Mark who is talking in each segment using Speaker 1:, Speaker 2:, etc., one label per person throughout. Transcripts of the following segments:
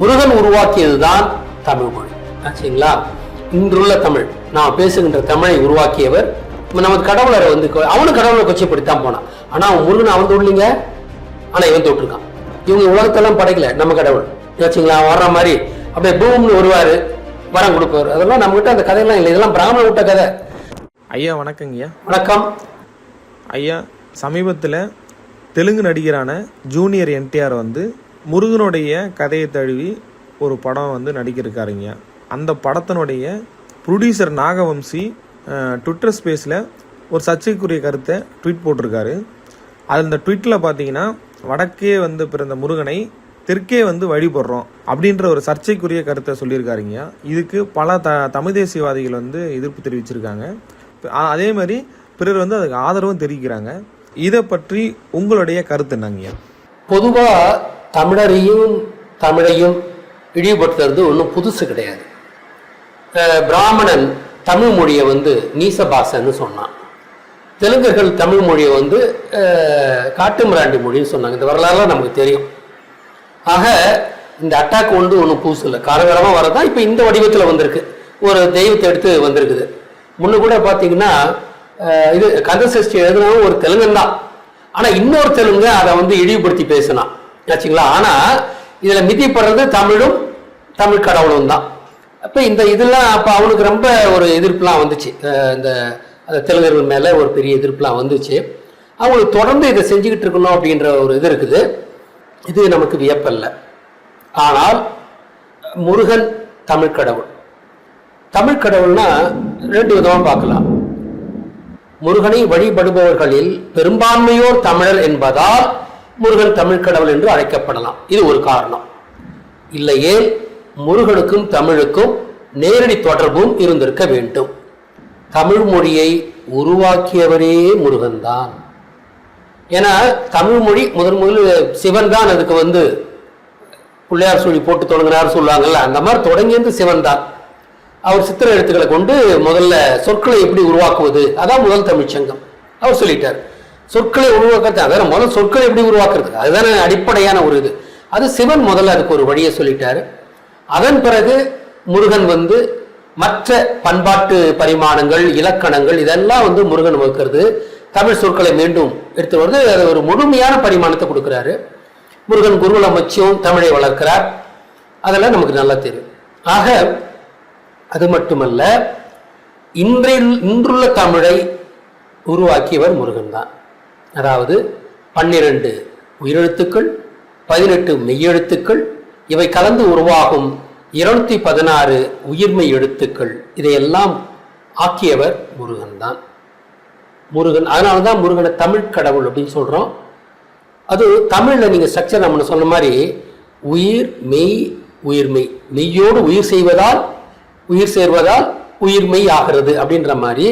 Speaker 1: முருகன் உருவாக்கியதுதான் தமிழ் மொழி. ஆச்சுங்களா? இன்றுள்ள தமிழ், நான் பேசுகின்ற தமிழை உருவாக்கியவர் நம்ம கடவுளரை வந்து, அவனும் கடவுளை கொச்சைப்படுத்தான் போனான். ஆனா அவன் முருகன் அவன் தொழிலிங்க, ஆனா இவன் தொட்டிருக்கான். இவங்க உலகத்தெல்லாம் படைக்கல, நம்ம கடவுள். ஆச்சுங்களா? வர்ற மாதிரி அப்படியே பூம்னு வருவாரு, வரம் கொடுப்பாரு. அதெல்லாம் நம்ம கிட்ட அந்த கதையெல்லாம் இல்லை, இதெல்லாம் பிராமண விட்ட கதை.
Speaker 2: ஐயா வணக்கங்கய்யா.
Speaker 1: வணக்கம்
Speaker 2: ஐயா. சமீபத்தில் தெலுங்கு நடிகரான ஜூனியர் என்டிஆர் வந்து முருகனுடைய கதையை தழுவி ஒரு படம் வந்து நடிக்கிருக்காருங்க. அந்த படத்தினுடைய ப்ரொடியூசர் நாகவம்சி ட்விட்டர் ஸ்பேஸில் ஒரு சர்ச்சைக்குரிய கருத்தை ட்வீட் போட்டிருக்காரு. அது அந்த ட்வீட்டில் பார்த்தீங்கன்னா, வடக்கே வந்து பிறந்த முருகனை தெற்கே வந்து வழிபடுறோம் அப்படின்ற ஒரு சர்ச்சைக்குரிய கருத்தை சொல்லியிருக்காருங்க. இதுக்கு பல தமிழ் தேசியவாதிகள் வந்து எதிர்ப்பு தெரிவிச்சிருக்காங்க. அதே மாதிரி பிறர் வந்து அதுக்கு ஆதரவும் தெரிவிக்கிறாங்க. இதை பற்றி உங்களுடைய கருத்து என்னங்கய்யா?
Speaker 1: பொதுவாக தமிழையும் இழிவுபடுத்துறது ஒன்றும் புதுசு கிடையாது. பிராமணன் தமிழ் மொழியை வந்து நீச பாஷைன்னு சொன்னான். தெலுங்கர்கள் தமிழ் மொழியை வந்து காட்டுமிராண்டி மொழின்னு சொன்னாங்க. இந்த வரலாறுலாம் நமக்கு தெரியும். ஆக இந்த அட்டாக் வந்து ஒன்றும் புதுசு இல்லை, காலகாலமாக வரதான். இப்போ இந்த வடிவத்தில் வந்திருக்கு, ஒரு தெய்வத்தை எடுத்து வந்திருக்குது. முன்ன கூட பார்த்தீங்கன்னா, இது கந்தசஷ்டி எழுதுனவங்க ஒரு தெலுங்கன் தான். ஆனால் இன்னொரு தெலுங்கு அதை வந்து இழிவுபடுத்தி பேசினான். ஆச்சுங்களா? ஆனால் இதில் மிதிப்படுறது தமிழும் தமிழ் கடவுளும் தான். அப்போ இந்த இதெல்லாம் அப்போ அவனுக்கு ரொம்ப ஒரு எதிர்ப்புலாம் வந்துச்சு. இந்த தெலுங்கர்கள் மேலே ஒரு பெரிய எதிர்ப்புலாம் வந்துச்சு. அவங்களுக்கு தொடர்ந்து இதை செஞ்சுக்கிட்டு இருக்கணும் அப்படின்ற ஒரு இது இருக்குது. இது நமக்கு வியப்பல்ல. ஆனால் முருகன் தமிழ் கடவுள். தமிழ் கடவுள்னா ரெண்டு விதமாக பார்க்கலாம். முருகனை வழிபடுபவர்களில் பெரும்பான்மையோர் தமிழர் என்பதால் முருகன் தமிழ் கடவுள் என்று அழைக்கப்படலாம். இது ஒரு காரணம். இல்லையே முருகனுக்கும் தமிழுக்கும் நேரடி தொடர்பும் இருந்திருக்க வேண்டும். தமிழ் மொழியை உருவாக்கியவரே முருகன் தான். ஏன்னா தமிழ் மொழி முதல் சிவன் தான் அதுக்கு வந்து பிள்ளையார் சொல்லி போட்டு தொடங்கினார் சொல்லுவாங்கல்ல, அந்த மாதிரி தொடங்கியது சிவன் தான். அவர் சித்திர எழுத்துக்களை கொண்டு முதல்ல சொற்களை எப்படி உருவாக்குவது, அதான் முதல் தமிழ்ச்சங்கம். அவர் சொல்லிட்டார், சொற்களை உருவாக்குறது அதான் முதல், சொற்களை எப்படி உருவாக்குறது அதுதானே அடிப்படையான ஒரு இது. அது சிவன் முதல்ல அதுக்கு ஒரு வழியை சொல்லிட்டாரு. அதன் பிறகு முருகன் வந்து மற்ற பண்பாட்டு பரிமாணங்கள், இலக்கணங்கள் இதெல்லாம் வந்து முருகன் வகுக்கிறது. தமிழ் சொற்களை மீண்டும் எடுத்து வருது, அது ஒரு முழுமையான பரிமாணத்தை கொடுக்குறாரு. முருகன் குருகுலம் வச்சும் தமிழை வளர்க்கிறார். அதெல்லாம் நமக்கு நல்லா தெரியும். ஆக அது மட்டுமல்ல, இன்றுள்ள தமிழை உருவாக்கியவர் முருகன் தான். அதாவது 12 உயிரெழுத்துக்கள், 18 மெய்யெழுத்துக்கள், இவை கலந்து உருவாகும் 216 உயிர்மெய் எழுத்துக்கள். இதையெல்லாம் ஆக்கியவர் முருகன் தான். முருகன், அதனால தான் முருகனை தமிழ் கடவுள் அப்படின்னு சொல்றோம். அது தமிழ்ல நீங்க ஸ்ட்ரக்சர் நம்ம சொன்ன மாதிரி உயிர் மெய் உயிர்மெய், மெய்யோடு உயிர் செய்வதால் உயிர் சேர்வதால் உயிர்மெய் ஆகிறது அப்படின்ற மாதிரி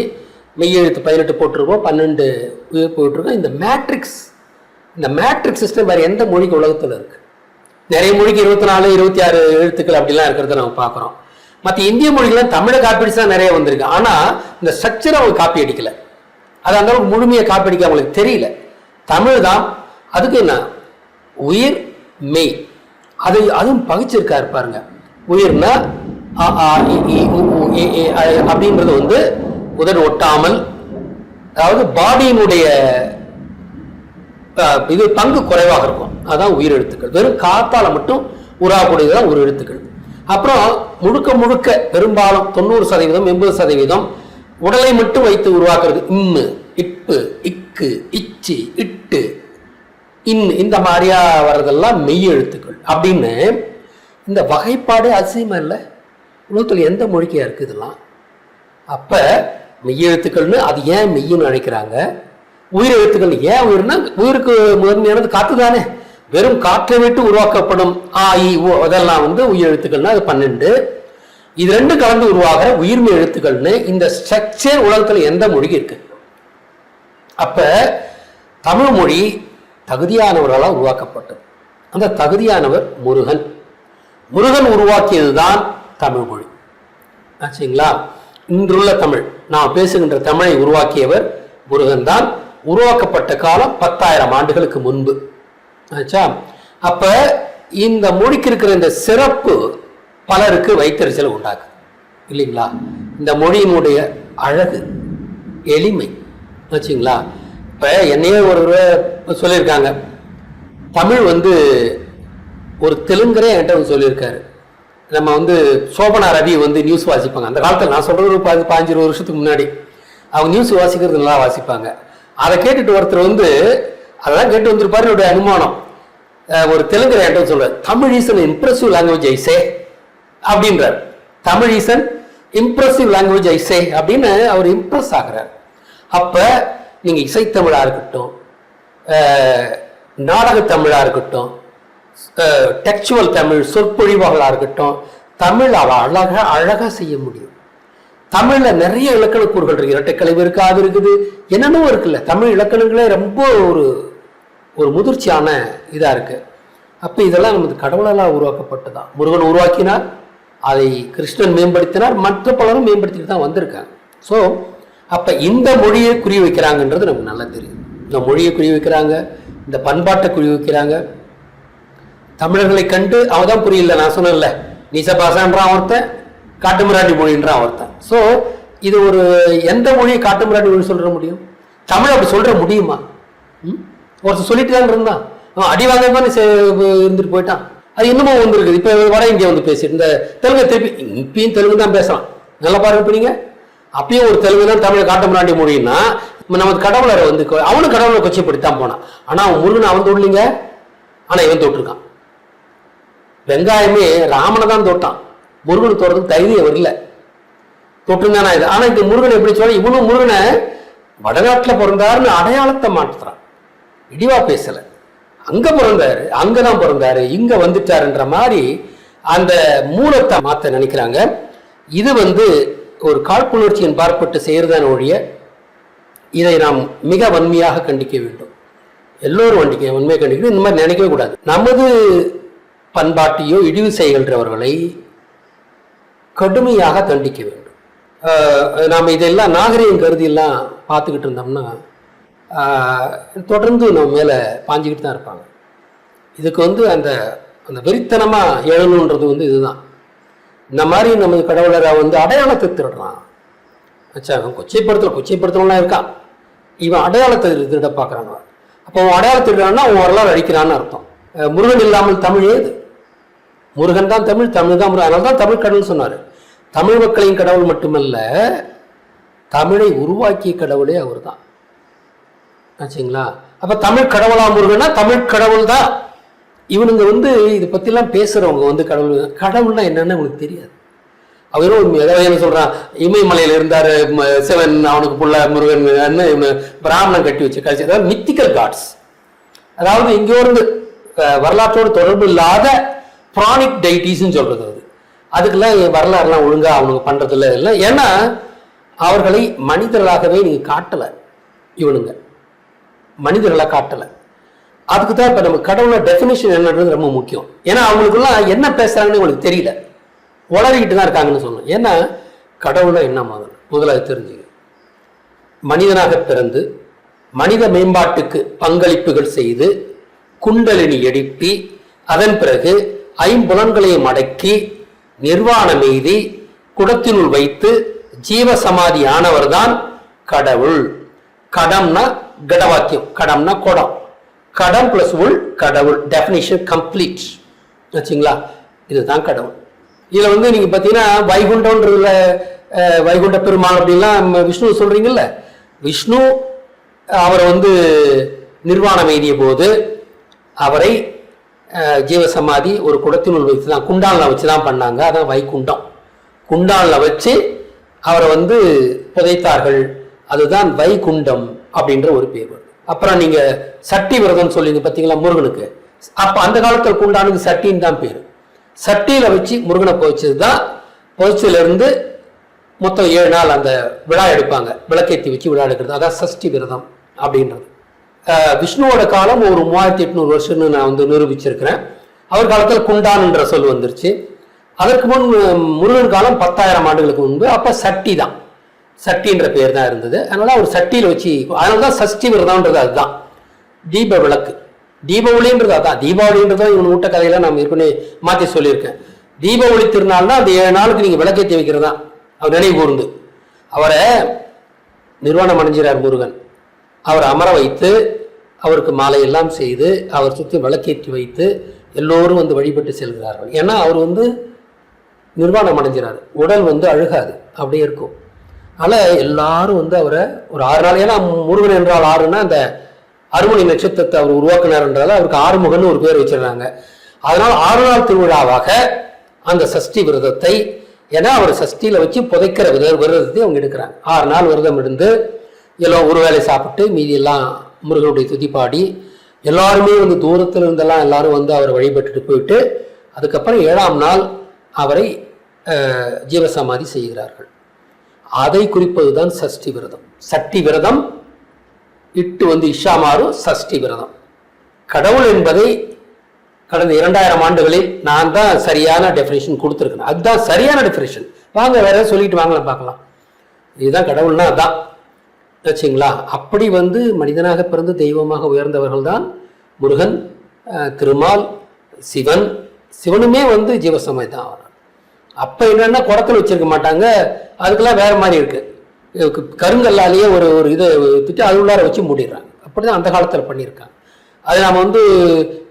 Speaker 1: மெய்யெழுத்து 18 போட்டிருக்கோம், 12 உயிர் போட்டிருக்கோம். இந்த மேட்ரிக்ஸ் சிஸ்டம் வேறு எந்த மொழிக்கு உலகத்தில் இருக்கு? நிறைய மொழிக்கு 24, 26 எழுத்துக்கள் அப்படிலாம் இருக்கிறத நம்ம பார்க்குறோம். மற்ற இந்திய மொழிகள்லாம் தமிழை காப்பீடு தான் நிறைய வந்திருக்கு. ஆனால் இந்த ஸ்ட்ரக்சரை அவங்க காப்பி அடிக்கலை. அது அந்த அளவுக்கு முழுமையை காப்பி அடிக்க அவங்களுக்கு தெரியல. தமிழ் தான் அதுக்கு என்ன உயிர் மெய், அதுவும் பகிச்சிருக்காரு பாருங்க. உயிர்னா அப்படின்றது வந்து உதடு ஒட்டாமல், அதாவது பாடியினுடைய இது பங்கு குறைவாக இருக்கும். அதான் உயிர் எழுத்துக்கள். வெறும் காத்தால மட்டும் உருவாகக்கூடியதுதான் ஒரு எழுத்துக்கள். அப்புறம் முழுக்க பெரும்பாலும் 90%, 80% உடலை மட்டும் வைத்து உருவாக்குறது. இம்மு, இப்பு, இக்கு, இச்சு, இட்டு, இந்த மாதிரியா வர்றதெல்லாம் மெய் எழுத்துக்கள். அப்படின்னு இந்த வகைப்பாடு அதிசயமா இல்லை, உலகத்தில் எந்த மொழிக்கையா இருக்கு இதெல்லாம்? அப்ப மெய்யெழுத்துக்கள்னு அது ஏன் மெய்ன்னு அழைக்கிறாங்க? உயிர் எழுத்துக்கள் ஏன் உயிர்னா, உயிருக்கு முதன்மையானது காத்து தானே. வெறும் காற்றை விட்டு உருவாக்கப்படும் ஆ இ ஓ அதெல்லாம் வந்து உயிர் எழுத்துக்கள்னா அது 12. இது ரெண்டும் கலந்து உருவாகிற உயிர்மை எழுத்துக்கள்னு இந்த ஸ்ட்ரக்சர் உலகத்தில் எந்த மொழிக்கு இருக்கு? அப்ப தமிழ் மொழி தகுதியானவர்களால் உருவாக்கப்பட்டது. அந்த தகுதியானவர் முருகன். முருகன் உருவாக்கியதுதான் தமிழ் மொழி. ஆச்சுங்களா? இன்றுள்ள தமிழ், நான் பேசுகின்ற தமிழை உருவாக்கியவர் முருகன் தான். உருவாக்கப்பட்ட காலம் 10,000 ஆண்டுகளுக்கு முன்பு. ஆச்சா? அப்ப இந்த மொழிக்கு இருக்கிற இந்த சிறப்பு பலருக்கு வைத்தறிச்சல் உண்டாக்கு இல்லைங்களா? இந்த மொழியினுடைய அழகு, எளிமை வச்சுங்களா. இப்போ என்னையே ஒரு சொல்லியிருக்காங்க, தமிழ் வந்து ஒரு தெலுங்கரே என்கிட்ட சொல்லியிருக்காரு. நம்ம வந்து சோபனா ரவி வந்து நியூஸ் வாசிப்பாங்க அந்த காலத்தில், நான் சொல்கிறது ஒரு 15-20 வருஷத்துக்கு முன்னாடி. அவங்க நியூஸ் வாசிக்கிறது நல்லா வாசிப்பாங்க. அதை கேட்டுட்டு ஒருத்தர் வந்து அதெல்லாம் கேட்டு வந்திருப்பாரு. என்னுடைய அனுமானம், ஒரு தெலுங்கரை என்கிட்ட சொல்றாரு, Tamil is an impressive language I அப்படின்றார். Tamil is an impressive language I அப்படின்னு அவர் இம்ப்ரெஸ் ஆகிறார். அப்ப நீங்க இசைத்தமிழா இருக்கட்டும், நாடக தமிழா இருக்கட்டும், டெக்சுவல் தமிழ் சொற்பொழிவாகளா இருக்கட்டும், தமிழ் அவ அழகா செய்ய முடியும். தமிழ்ல நிறைய இலக்கண கூறுகள் இருக்கு, இரட்டைக்கலைவு இருக்கு, அது இருக்குது, என்னென்னோ இருக்குல்ல. தமிழ் இலக்கணங்களே ரொம்ப ஒரு முதிர்ச்சியான இதா இருக்கு. அப்ப இதெல்லாம் நமது கடவுளால் உருவாக்கப்பட்டதான். முருகன் உருவாக்கினார், அதை கிருஷ்ணன் மேம்படுத்தினார், மற்ற பலரும் மேம்படுத்திட்டு தான் வந்திருக்காங்க. ஸோ அப்ப இந்த மொழியை குறி வைக்கிறாங்கன்றது நமக்கு நல்லா தெரியும். இந்த மொழியை குறி வைக்கிறாங்க, இந்த பண்பாட்டை குறி வைக்கிறாங்க. தமிழர்களை கண்டு அவதான் புரியல, நான் சொன்னேன்ல, நீசபாசான்றான் ஒருத்தன், காட்டுமிராண்டி மொழின்றான் ஒருத்தன். ஸோ இது ஒரு எந்த மொழியை காட்டுமிராண்டி மொழி சொல்ற முடியும்? தமிழ் அப்படி சொல்ற முடியுமா? ஒருத்தர் சொல்லிட்டு தான் இருந்தான், அடி வாங்க இருந்துட்டு போயிட்டான். அது இன்னமும் வந்துருக்குது. இப்போ வட இந்தியா வந்து பேசிட்டு இந்த தெலுங்கு திருப்பி இப்பயும் தெலுங்கு தான் பேசலாம். நல்லா பாருங்க, இப்போ நீங்க அப்பயும் ஒரு தெலுங்கு தான் தமிழை காட்டுமிராண்டி மொழின்னா, நமது கடவுளரை வந்து அவனும் கடவுளை கொச்சைப்படுத்தான் போனான். ஆனா அவன் முருகன் அவன் தொடலிங்க, ஆனா இவன் தொட்டிருக்கான். வெங்காயமே ராமனை தான் தொட்டான், முருகன் தோறதுக்கு தைரியம் வரல, தொட்டுருந்தானா இது. ஆனா இந்த முருகன் எப்படி சொல்ல, இவனும் முருகனை வடநாட்டில் பிறந்தாருன்னு அடையாளத்தை மாற்றுறான். இடிவா பேசல, அங்க பிறந்தாரு, அங்கதான் பிறந்தாரு, இங்க வந்துட்டாருன்ற மாதிரி அந்த மூலத்தை மாத்த நினைக்கிறாங்க. இது வந்து ஒரு காழ்ப்புணர்ச்சியின் பார்ப்பட்டு செய்யறதான ஒழிய இதை நாம் மிக வன்மையாக கண்டிக்க வேண்டும். எல்லோரும் வன்மையாக கண்டிக்கணும். இந்த மாதிரி நினைக்கவே கூடாது. நமது பண்பாட்டையோ இழிவு செய்கின்றவர்களை கடுமையாக தண்டிக்க வேண்டும். நாம் இதெல்லாம் நாகரிகம் கருதி எல்லாம் பார்த்துக்கிட்டு இருந்தோம்னா தொடர்ந்து நம்ம மேலே பாஞ்சிக்கிட்டு தான் இருப்பாங்க. இதுக்கு வந்து அந்த அந்த வெறித்தனமா எழணுன்றது வந்து இதுதான். இந்த மாதிரி நமது கடவுளரை வந்து அடையாளத்தை திருடுறான். வச்சா கொச்சைப்படுத்தலாம் இருக்கான், இவன் அடையாளத்தை திருட பார்க்குறான். அப்போ அவன் அடையாளத்தை திருடான்னா அவன் வரலாறு அழிக்கிறான்னு அர்த்தம். முருகன் இல்லாமல் தமிழ் ஏது? முருகன் தான் தமிழ், தமிழ் தான் முருகன். அதனால தான் தமிழ் கடவுள் சொன்னார். தமிழ் மக்களின் கடவுள் மட்டுமல்ல, தமிழை உருவாக்கிய கடவுளே அவர் தான். ஆச்சுங்களா? அப்ப தமிழ் கடவுளா முருகனா? தமிழ் கடவுள் தான். இவனுங்க வந்து இதை பத்திலாம் பேசுறவங்க வந்து கடவுள்னா என்னன்னு உங்களுக்கு தெரியாது. அவரும் என்ன சொல்றான், இமயமலையில இருந்தாரு சிவன், அவனுக்கு புள்ள முருகன், இவனு பிராமணன் கட்டி வச்சு கழிச்சு, அதாவது மித்திக்கல் காட்ஸ். அதாவது இங்கே இருந்து வரலாற்றோடு தொடர்பு இல்லாத பிராணிக் டைட்டிஸ்ன்னு சொல்றது. அதுக்கெல்லாம் வரலாறுலாம் ஒழுங்கா அவனுக்கு பண்றதில்ல இல்லை. ஏன்னா அவர்களை மனிதர்களாகவே நீங்க காட்டல, இவனுங்க மனிதர்களை காட்டல. அதுக்கு தான் இப்ப நம்ம கடவுளோட டெஃபினேஷன் என்னன்றது ரொம்ப முக்கியம். ஏன்னா அவங்களுக்குலாம் என்ன பேசுறாங்கன்னு உங்களுக்கு தெரியல, உளறிக்கிட்டு தான் இருக்காங்கன்னு சொன்னோம். ஏன்னா கடவுளை என்ன முதல்ல தெரிஞ்சுங்க. மனிதனாக பிறந்து மனித மேம்பாட்டுக்கு பங்களிப்புகள் செய்து குண்டலினி எழுப்பி அதன் பிறகு ஐம்புலன்களையும் அடக்கி நிர்வாணம் எய்தி குடத்தினுள் வைத்து ஜீவசமாதி ஆனவர் தான் கடவுள். கடம்னா கடவாக்கியம், கடம்னா குடம், கடம் பிளஸ் உள் கடவுள். Definition complete. வச்சுங்களா? இதுதான் கடவுள். இதுல வந்து நீங்க பாத்தீங்கன்னா வைகுண்டம்ன்றதுல வைகுண்ட பெருமாள் அப்படின்லாம் விஷ்ணு சொல்றீங்கல்ல, விஷ்ணு அவரை வந்து நிர்வாணம் எய்திய போது அவரை ஜீவசமாதி ஒரு குடத்தினுள் வைத்து தான், குண்டாலில் வச்சு தான் பண்ணாங்க. அதான் வைகுண்டம். குண்டாலில் வச்சு அவரை வந்து புதைத்தார்கள். அதுதான் வைகுண்டம் அப்படின்ற ஒரு பேர் வருது. அப்புறம் நீங்க சட்டி விரதம் சொல்லிங்க பார்த்தீங்களா முருகனுக்கு, அப்ப அந்த காலத்தில் குண்டானுக்கு சட்டின்னு தான் பேரு. சட்டியில வச்சு முருகனை புதைச்சது தான். புதைச்சதுல இருந்து மொத்தம் 7 நாள் அந்த விழா எடுப்பாங்க, விளக்கேற்றி வச்சு விழா எடுக்கிறது. அதான் சஷ்டி விரதம் அப்படின்றது. விஷ்ணுவோட காலம் ஒரு 3800 வருஷம்னு நான் வந்து நிரூபிச்சிருக்கிறேன். அவர் காலத்தில் குண்டான்ன்ற சொல் வந்துருச்சு. அதற்கு முன் முருகன் காலம் 10,000 ஆண்டுகளுக்கு முன்பு. அப்ப சட்டி தான், சட்டின்ற பேர் தான் இருந்தது. அதனால ஒரு சட்டியில வச்சு, அதனால தான் சஷ்டி விரதம்ன்றது அதுதான். தீப விளக்கு, தீப ஒளின்றது அதான். தீபாவளின்றதும் இவன் ஊட்ட கதையில நான் ஏற்கனவே மாற்றி சொல்லியிருக்கேன். தீப ஒளி திருநாள்னா அந்த 7 நாளுக்கு நீங்கள் விளக்கேற்றி வைக்கிறது தான். அவர் நினைவு கூர்ந்து அவரை நிர்வாணம் அடைஞ்சிறார் முருகன். அவர் அமர வைத்து அவருக்கு மாலையெல்லாம் செய்து அவர் சுற்றி விளக்கேற்றி வைத்து எல்லோரும் வந்து வழிபட்டு செல்கிறார்கள். ஏன்னா அவர் வந்து நிர்வாணம் அடைஞ்சிறாரு, உடல் வந்து அழுகாது, அப்படியே இருக்கும். அதனால் எல்லாரும் வந்து அவரை ஒரு 6 நாள், ஏன்னா முருகன் என்றால் 6ன்னா அந்த அருமணி நட்சத்திரத்தை அவர் உருவாக்கினார்ன்றதால அவருக்கு ஆறுமுகன்னு ஒரு பேர் வச்சிடறாங்க. அதனால் 6 நாள் திருவிழாவாக அந்த சஷ்டி விரதத்தை, ஏன்னா அவர் சஷ்டியில் வச்சு புதைக்கிற விரதத்தை அவங்க எடுக்கிறாங்க. 6 நாள் விரதம் இருந்து எல்லாம் ஒரு வேளை சாப்பிட்டு மீதியெல்லாம் முருகனுடைய துதி பாடி எல்லாருமே வந்து தூரத்தில் இருந்தெல்லாம் எல்லாரும் வந்து அவரை வழிபட்டுட்டு போயிட்டு அதுக்கப்புறம் 7ஆம் நாள் அவரை ஜீவசமாதி செய்கிறார்கள். அதை குறிப்பது தான் சஷ்டி விரதம். சஷ்டி விரதம் இட்டு வந்து இஷாமாறு சஷ்டி விரதம். கடவுள் என்பதை கடந்த 2000 ஆண்டுகளில் நான் தான் சரியான டெஃபினேஷன் கொடுத்துருக்கேன். அதுதான் சரியான டெஃபினேஷன். வாங்க வேற சொல்லிட்டு வாங்கலாம் பார்க்கலாம். இதுதான் கடவுள்னா அதான் வச்சுங்களா. அப்படி வந்து மனிதனாக பிறந்து தெய்வமாக உயர்ந்தவர்கள் தான் முருகன், திருமால், சிவன். சிவனுமே வந்து ஜீவசமாதி தான் ஆகிறார். அப்போ என்னன்னா குடத்தில் வச்சிருக்க மாட்டாங்க, அதுக்கெல்லாம் வேற மாதிரி இருக்கு. கருங்கல்லாலேயே ஒரு இதை திட்டு அது உள்ளார வச்சு மூடிடுறாங்க. அப்படிதான் அந்த காலத்தில் பண்ணியிருக்காங்க. அது நம்ம வந்து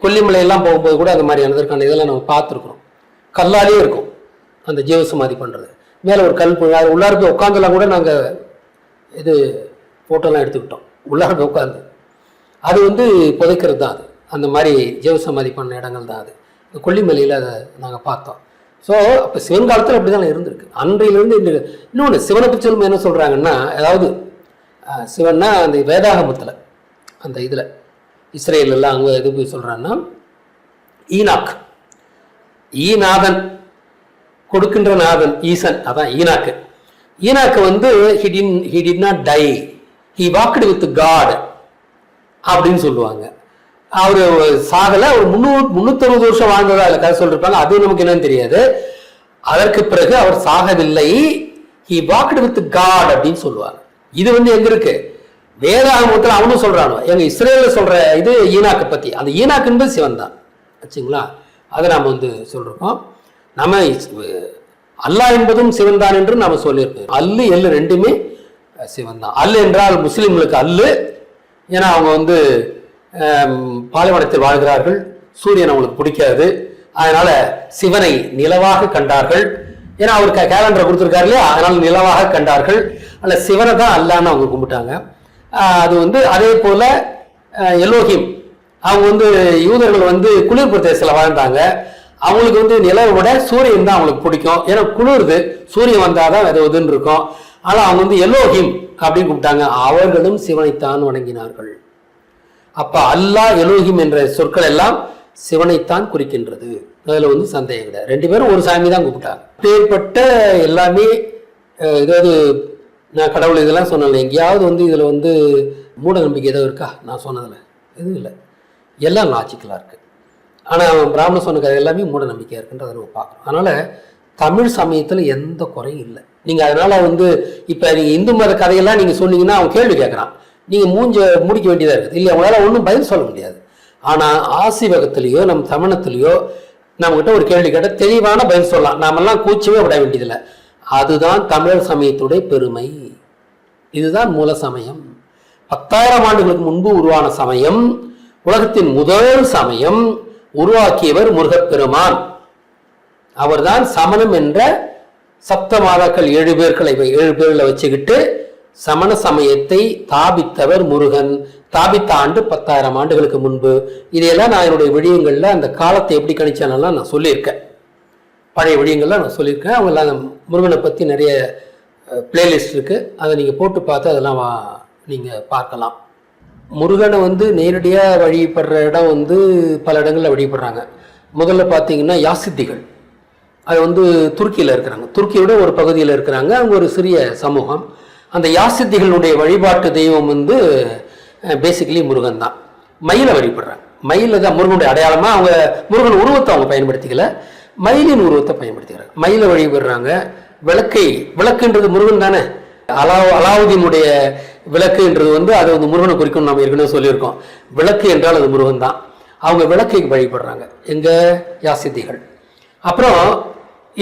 Speaker 1: கொல்லிமலையெல்லாம் போகும்போது கூட அந்த மாதிரி அதற்கான இதெல்லாம் நம்ம பார்த்துருக்குறோம். கல்லாலே இருக்கும் அந்த ஜீவசமாதி பண்ணுறது. மேலே ஒரு கல் உள்ளார போய் உட்காந்துலாம் கூட நாங்கள் இது ஃபோட்டோலாம் எடுத்துக்கிட்டோம். உள்ளார போய் உட்காந்து அது வந்து புதைக்கிறது தான். அது அந்த மாதிரி ஜீவசமாதி பண்ண இடங்கள் தான். அது கொல்லிமலையில் அதை நாங்கள் பார்த்தோம். ஸோ அப்போ சிவன் காலத்தில் அப்படி தான் இருந்திருக்கு. அன்றையிலேருந்து இன்னொன்று சிவனை பற்றி சொல்லும் என்ன சொல்கிறாங்கன்னா, அதாவது சிவன்னா அந்த வேதாகமத்தில் அந்த இதில் இஸ்ரேலெல்லாம் அங்கே எது போய் சொல்கிறான்னா, ஈநாதன் கொடுக்கின்ற நாதன் ஈசன், அதான் ஈனாக்கு. ஈனாக்கு வந்து he did not die, he walked with God அப்படின்னு சொல்லுவாங்க. அவர் சாகலை, ஒரு 360 வருஷம் வாழ்ந்ததா அதில் கதை சொல்லிருப்பாங்க. அது நமக்கு என்னன்னு தெரியாது. அதற்கு பிறகு அவர் சாகவில்லை, he walked with God அப்படின்னு சொல்லுவாங்க. இது வந்து எங்க இருக்கு? வேதாகமத்தில் அவனும் சொல்றானோ, எங்க இஸ்ரேல சொல்ற இது ஈனாக்கை பத்தி. அந்த ஈனாக்கு என்பது சிவன் தான் வச்சுங்களா. அதை நாம் வந்து சொல்றோம். நம்ம அல்லாஹ் என்பதும் சிவன் தான் என்று நாம சொல்லியிருக்கோம். அல்லு எல்லு ரெண்டுமே சிவன் தான். அல்லு என்றால் முஸ்லிம்களுக்கு அல்லு, ஏன்னா அவங்க வந்து பாலைவனத்தில் வாழ்கிறார்கள், சூரியன் அவங்களுக்கு பிடிக்காது. அதனால சிவனை நிலவாக கண்டார்கள். ஏன்னா அவருக்கு கேலண்டரை கொடுத்துருக்காரு இல்லையா, அதனால நிலவாக கண்டார்கள். அல்ல சிவனை தான் அல்லான்னு அவங்க கும்பிட்டாங்க. அது வந்து அதே போல எலோஹிம், அவங்க வந்து யூதர்கள் வந்து குளிர் பிரதேசத்தில் வாழ்ந்தாங்க. அவங்களுக்கு வந்து நிலவை விட சூரியன் தான் அவங்களுக்கு பிடிக்கும். ஏன்னா குளிர்து, சூரியன் வந்தாதான் அது இதுன்னு இருக்கும். ஆனால் அவங்க வந்து எலோஹிம் அப்படின்னு கூப்பிட்டாங்க. அவர்களும் சிவனைத்தான் வணங்கினார்கள். அப்ப அல்லாஹ் எலோஹிம் என்ற சொற்கள் எல்லாம் சிவனைத்தான் குறிக்கின்றது. அதுல வந்து சந்தேகம் கிடையாது. 2 பேரும் ஒரு சாமி தான் கூப்பிட்டாங்க. பேர்பட்ட எல்லாமே ஏதாவது நான் கடவுள் இதெல்லாம் சொன்னேன். எங்கேயாவது வந்து இதுல வந்து மூட நம்பிக்கை ஏதாவது இருக்கா? நான் சொன்னதுல எதுவும் இல்லை, எல்லாம் லாஜிக்கலா இருக்கு. ஆனா பிராமணன் சொன்ன கதை எல்லாமே மூட நம்பிக்கையா இருக்குன்றதை நம்ம பார்க்கணும். அதனால தமிழ் சமயத்துல எந்த குறையும் இல்லை. நீங்க அதனால வந்து இப்ப நீங்க இந்து மத கதையெல்லாம் நீங்க சொன்னீங்கன்னா அவன் கேள்வி கேட்கறான், நீங்க மூஞ்ச முடிக்க வேண்டியதா இருக்குது. இல்லை, அவங்களால ஒன்றும் பதில் சொல்ல முடியாது. ஆனா ஆசிவகத்திலேயோ நம் தமிழத்திலேயோ நம்ம கிட்ட ஒரு கேள்வி கேட்டால் தெளிவான பதில் சொல்லலாம். நாமெல்லாம் கூச்சவே விட வேண்டியதில்லை. அதுதான் தமிழர் சமயத்துடைய பெருமை. இதுதான் மூல சமயம். 10,000 ஆண்டுகளுக்கு முன்பு உருவான சமயம், உலகத்தின் முதல் சமயம். உருவாக்கியவர் முருகப்பெருமான். அவர்தான் சமணம் என்ற சப்த மாதாக்கள் 7 பேர்களை வச்சுக்கிட்டு சமண சமயத்தை தாபித்தவர் முருகன். தாபித்த ஆண்டு 10,000 ஆண்டுகளுக்கு முன்பு. இதையெல்லாம் நான் என்னுடைய விடயங்கள்ல அந்த காலத்தை எப்படி கணிச்சானெல்லாம் நான் சொல்லியிருக்கேன். பழைய விடயங்கள்லாம் நான் சொல்லியிருக்கேன். அவங்கெல்லாம் முருகனை பற்றி நிறைய பிளேலிஸ்ட் இருக்கு, அதை நீங்கள் போட்டு பார்த்து அதெல்லாம் நீங்கள் பார்க்கலாம். முருகனை வந்து நேரடியாக வழிபடுற இடம் வந்து பல இடங்களில் வழிபடுறாங்க. முதல்ல பார்த்தீங்கன்னா யாசித்திகள், அது வந்து துருக்கியில் இருக்கிறாங்க. துருக்கியோட ஒரு பகுதியில் இருக்கிறாங்க. அவங்க ஒரு சிறிய சமூகம். அந்த யாசித்திகளுடைய வழிபாட்டு தெய்வம் வந்து பேசிக்கலி முருகன் தான். மயிலை வழிபடுறாங்க. மயில தான் முருகனுடைய அடையாளமா. அவங்க முருகன் உருவத்தை அவங்க பயன்படுத்திக்கல, மயிலின் உருவத்தை பயன்படுத்திக்கிறாங்க. மயிலை வழிபடுறாங்க. விளக்குன்றது முருகன் தானே. அலாவுதீனுடைய விளக்கு என்றது வந்து அது வந்து முருகனை குறிக்கும். நம்ம ஏற்கனவே சொல்லியிருக்கோம். விளக்கு என்றால் அது முருகன் தான். அவங்க விளக்கை வழிபடுறாங்க எங்கள் யாசித்திகள். அப்புறம்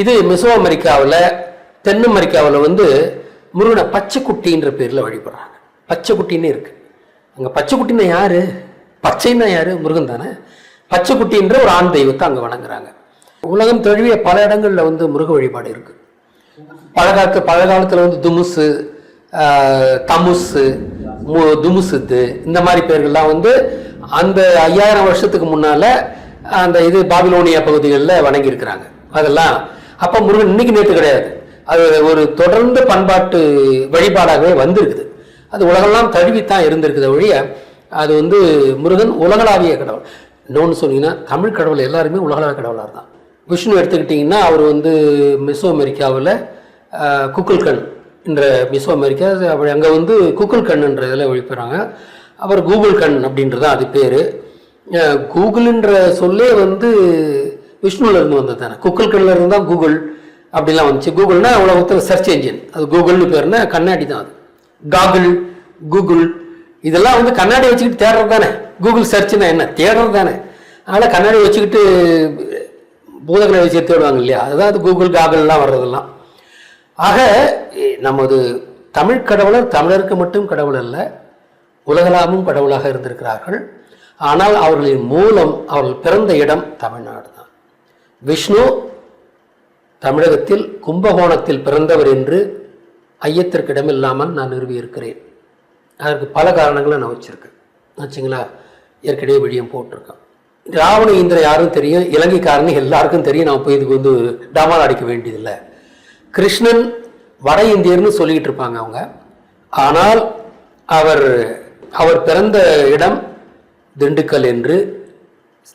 Speaker 1: இது மெசோ அமெரிக்காவில், தென் அமெரிக்காவில் வந்து முருகனை பச்சைக்குட்டின்ற பேரில் வழிபடுறாங்க. பச்சைக்குட்டின்னு இருக்குது அங்கே. பச்சைக்குட்டின்னா யார்? பச்சைன்னா யார்? முருகன் தானே. பச்சைக்குட்டின்ற ஒரு ஆண் தெய்வத்தை அங்கே வணங்குறாங்க. உலகம் தழுவிய பல இடங்களில் வந்து முருக வழிபாடு இருக்குது. பழங்காலத்தில் வந்து துமுசு, தமுசு, துமுசுத்து இந்த மாதிரி பேர்கள்லாம் வந்து அந்த 5000 வருஷத்துக்கு முன்னால் அந்த இது பாபிலோனியா பகுதிகளில் வணங்கியிருக்கிறாங்க. அதெல்லாம் அப்போ முருகன் இன்னைக்கு நேற்று கிடையாது. அது ஒரு தொடர்ந்து பண்பாட்டு வழிபாடாகவே வந்திருக்குது. அது உலகெல்லாம் தழுவித்தான் இருந்திருக்குது ஒழிய அது வந்து முருகன் உலகளாவிய கடவுள். இன்னொன்று சொன்னீங்கன்னா தமிழ் கடவுள் எல்லாருமே உலகளாவிய கடவுளாக தான். விஷ்ணு எடுத்துக்கிட்டிங்கன்னா அவர் வந்து மெசோ அமெரிக்காவில் குக்குல்கண் என்ற மெசோ அமெரிக்கா அங்கே வந்து குக்குல்கண் என்ற இதில் வழிபடுறாங்க. அவர் கூகுள் கண் அப்படின்றது அது பேர். கூகுள்ன்ற சொல்லே வந்து விஷ்ணுவிலேருந்து வந்தது தானே. குக்குல்கண்ணில் இருந்து தான் கூகுள் அப்படிலாம் வந்துச்சு. கூகுள்னா உலகத்தில் சர்ச் என்ஜின், அது கூகுள்னு பேர்னா கண்ணாடி தான் அது. காகுள், கூகுள் இதெல்லாம் வந்து கண்ணாடி வச்சுக்கிட்டு தேடுறது தானே. கூகுள் சர்ச்னா என்ன? தேடுறது தானே. அதனால் கண்ணாடி வச்சுக்கிட்டு பூதகனை வச்சு தேடுவாங்க இல்லையா, அதுதான் அது கூகுள் காகுல்லாம் வர்றதெல்லாம். ஆக நமது தமிழ் கடவுளர் தமிழருக்கு மட்டும் கடவுள் அல்ல, உலகளாவும் கடவுளாக இருந்திருக்கிறார்கள். ஆனால் அவர்களின் மூலம், அவர்கள் பிறந்த இடம் தமிழ்நாடு தான். விஷ்ணு தமிழகத்தில் கும்பகோணத்தில் பிறந்தவர் என்று ஐயத்திற்கு இடமில்லாமல் நான் நிறுவியிருக்கிறேன். அதற்கு பல காரணங்களை நான் வச்சுருக்கேன் ஆச்சுங்களா. ஏற்கனவே விடியம் போட்டிருக்கேன். ராவண இந்திர யாரும் தெரியும், இலங்கைக்காரன்னு எல்லாருக்கும் தெரியும். நான் போய் இதுக்கு வந்து டாமால் அடிக்க வேண்டியதில்லை. கிருஷ்ணன் வட இந்தியர்னு சொல்லிக்கிட்டு இருப்பாங்க அவங்க. ஆனால் அவர் பிறந்த இடம் திண்டுக்கல் என்று,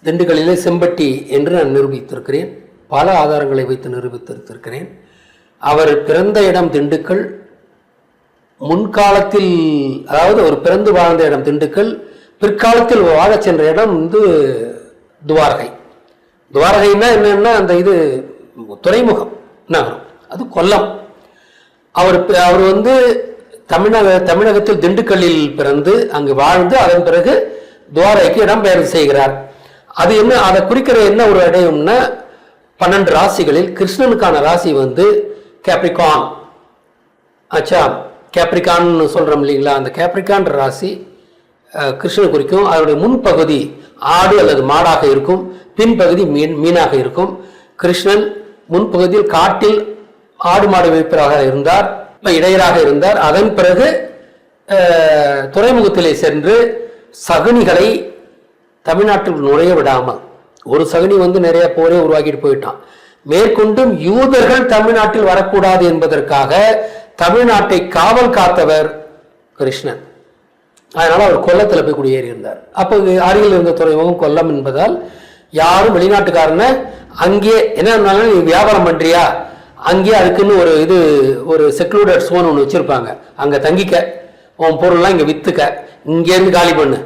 Speaker 1: திண்டுக்கல்லிலே செம்பட்டி என்று நான் நிரூபித்திருக்கிறேன். பல ஆதாரங்களை வைத்து நிரூபித்திருக்கிறேன். அவர் பிறந்த இடம் திண்டுக்கல். முன்காலத்தில், அதாவது ஒரு பிறந்து வாழ்ந்த இடம் திண்டுக்கல், பிற்காலத்தில் வாழச் சென்ற இடம் வந்து துவாரகை. துவாரகைன்னா என்னன்னா அந்த இது துறைமுகம் நகரம், அது கொல்லம். அவர் வந்து தமிழகத்தில் திண்டுக்கல்லில் பிறந்து அங்கு வாழ்ந்து அதன் பிறகு துவாரகைக்கு இடம்பெயர்வு செய்கிறார். அது என்ன, அதை குறிக்கிற என்ன ஒரு அடையும்னா 12 ராசிகளில் கிருஷ்ணனுக்கான ராசி வந்து கேப்ரிகான். ஆச்சா, கேப்ரிகான்னு சொல்கிறோம் இல்லைங்களா, அந்த கேப்ரிகான் ராசி கிருஷ்ணன் குறிக்கும். அதனுடைய முன்பகுதி ஆடு அல்லது மாடாக இருக்கும், பின்பகுதி மீனாக இருக்கும். கிருஷ்ணன் முன்பகுதியில் காட்டில் ஆடு மாடு வைப்பராக இருந்தார், இடையராக இருந்தார். அதன் பிறகு துறைமுகத்திலே சென்று சகுனிகளை தமிழ்நாட்டில் நுழைய விடாமல், ஒரு சகுனி வந்து நிறைய போரே உருவாக்கிட்டு போயிட்டான். மேற்கொண்டும் யூதர்கள் தமிழ்நாட்டில் வரக்கூடாது என்பதற்காக தமிழ்நாட்டை காவல் காத்தவர் கிருஷ்ணன். அதனால அவர் கொல்லத்தில் போய் குடியேறி இருந்தார். அப்போ அருகில் இருந்த துறைமுகம் கொல்லம் என்பதால் யாரும் வெளிநாட்டுக்காரனை அங்கே என்ன நீ வியாபாரம் பண்றியா, அங்கேயே அதுக்குன்னு ஒரு செக்லூடட் சோன் ஒன்று வச்சிருப்பாங்க, அங்கே தங்கிக்க, உன் பொருள்லாம் இங்கே வித்துக்க, இங்கேருந்து காலி பண்ணு,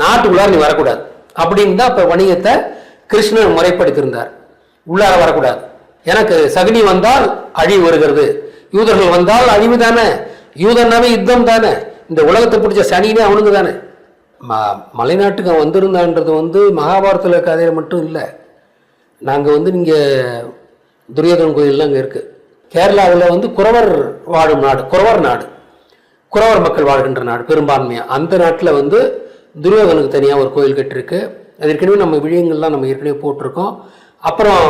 Speaker 1: நாட்டுக்குள்ளார நீ வரக்கூடாது அப்படின்னு தான் இப்போ வணிகத்தை கிருஷ்ணன் முறைப்படுத்தியிருந்தார். உள்ளார வரக்கூடாது, எனக்கு சகுனி வந்தால் அழிவு வருகிறது, யூதர்கள் வந்தால் அழிவு தானே, யூதனாவே யுத்தம் தானே, இந்த உலகத்தை பிடிச்ச சனினே அவனுக்கு தானே. மலைநாட்டுக்கு அவன் வந்திருந்தான்றது வந்து மகாபாரத்தில் கதையில் மட்டும் இல்லை. நாங்கள் வந்து இங்கே துரியோதனன் கோயிலெலாம் அங்கே இருக்குது. கேரளாவில் வந்து குறவர் வாழும் நாடு, குறவர் நாடு, குறவர் மக்கள் வாழ்கின்ற நாடு பெரும்பான்மையாக. அந்த நாட்டில் வந்து துரியோதனுக்கு தனியாக ஒரு கோயில் கட்டிருக்கு. அது ஏற்கனவே நம்ம விழியங்கள்லாம் நம்ம ஏற்கனவே போட்டிருக்கோம். அப்புறம்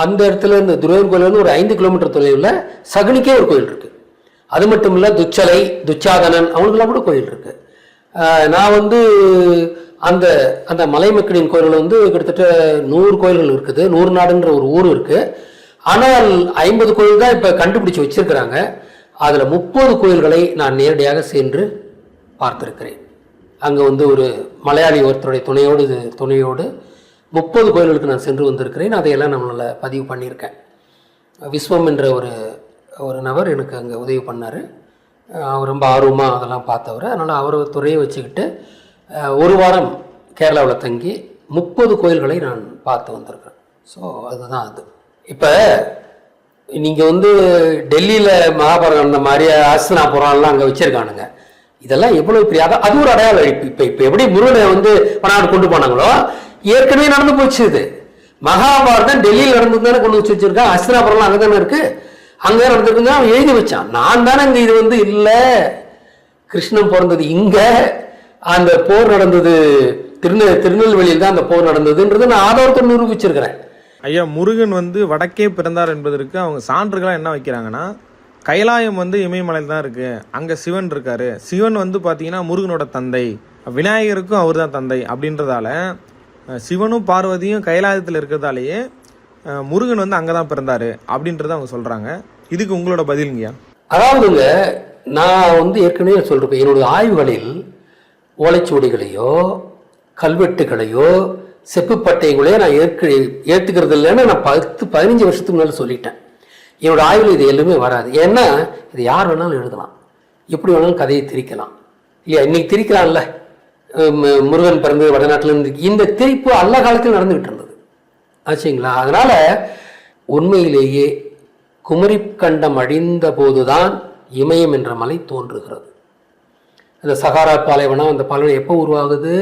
Speaker 1: அந்த இடத்துல இந்த துரியோதன் கோயில் வந்து ஒரு 5 கிலோமீட்டர் தொலைவில் சகுனிக்கே ஒரு கோயில் இருக்குது. அது மட்டும் இல்லை, துச்சலை, துச்சாதனன் அவங்களுக்கெல்லாம் கூட கோயில் இருக்குது. நான் வந்து அந்த அந்த மலை மக்களின் கோயில்கள் வந்து கிட்டத்தட்ட 100 கோயில்கள் இருக்குது. 100 நாடுன்ற ஒரு ஊர் இருக்குது. ஆனால் 50 கோயில் தான் இப்போ கண்டுபிடிச்சி வச்சிருக்கிறாங்க. அதில் 30 கோயில்களை நான் நேரடியாக சென்று பார்த்துருக்கிறேன். அங்கே வந்து ஒரு மலையாளி ஒருத்தருடைய துணையோடு 30 கோயில்களுக்கு நான் சென்று வந்திருக்கிறேன். அதையெல்லாம் நம்மளால் பதிவு பண்ணியிருக்கேன். விஸ்வம் என்ற ஒரு நபர் எனக்கு அங்கே உதவி பண்ணார். அவர் ரொம்ப ஆர்வமாக அதெல்லாம் பார்த்தவர். அதனால் அவர் துறையை வச்சுக்கிட்டு ஒரு வாரம் கேரளாவில் தங்கி 30 கோயில்களை நான் பார்த்து வந்திருக்கிறேன். ஸோ அதுதான் அது. இப்போ நீங்கள் வந்து டெல்லியில் மகாபாரதம் அந்த மாதிரி ஆஸ்தினாபுரம்லாம் அங்கே வச்சுருக்கானுங்க. இதெல்லாம் எவ்வளோ பெரிய அது ஒரு அடையாள அழிப்பு. இப்போ எப்படி முருகனை வந்து பணம் கொண்டு போனாங்களோ, ஏற்கனவே நடந்து போச்சு. இது மகாபாரதம் டெல்லியில் நடந்து தானே கொண்டு வச்சு வச்சிருக்கான். அஸ்தினாபுரம் அங்கே தானே இருக்கு, அங்கே நடந்துருக்குங்க. அவன் எழுதி வச்சான். நான் தானே இங்கே இது வந்து இல்லை, கிருஷ்ணன் பிறந்தது இங்க, அந்த போர் நடந்தது திருநெல்வேலியில் தான் அந்த போர் நடந்ததுன்றது நான் ஆதாரத்தை நிரூபிச்சிருக்கிறேன்.
Speaker 2: ஐயா, முருகன் வந்து வடக்கே பிறந்தார் என்பதற்கு அவங்க சான்றுகளாக என்ன வைக்கிறாங்கன்னா, கைலாயம் வந்து இமயமலையில் தான் இருக்கு, அங்கே சிவன் இருக்காரு, சிவன் வந்து பார்த்தீங்கன்னா முருகனோட தந்தை, விநாயகருக்கும் அவர் தான் தந்தை அப்படின்றதால சிவனும் பார்வதியும் கைலாயத்தில் இருக்கிறதாலேயே முருகன் வந்து அங்கே தான் பிறந்தாரு அப்படின்றத அவங்க சொல்றாங்க. இதுக்கு உங்களோட பதிலுங்கய்யா?
Speaker 1: அதாவதுங்க, நான் வந்து ஏற்கனவே சொல்றேன், என்னுடைய ஆய்வுகளில் ஓலைச்சுவடிகளையோ கல்வெட்டுகளையோ செப்புப்பட்டைகளையோ நான் ஏற்றுக்கிறது இல்லைன்னு நான் 10-15 வருஷத்துக்கு முன்னாடி சொல்லிட்டேன். என்னோட ஆய்வில் இது எல்லாமே வராது. ஏன்னா இது யார் வேணாலும் எழுதலாம், எப்படி வேணாலும் கதையை திரிக்கலாம் இல்லையா. இன்னைக்கு திரிக்கலாம்ல, முருகன் பிறந்து வடநாட்டில் இருந்து, இந்த திரிப்பு அல்ல காலத்தில் நடந்துகிட்டு இருந்தது ஆச்சுங்களா. அதனால உண்மையிலேயே குமரி கண்டம் அழிந்த போதுதான் இமயம் என்ற மலை தோன்றுகிறது. அந்த சகாரா பாலைவனம், அந்த பாலைவனம் எப்போ உருவாகுது?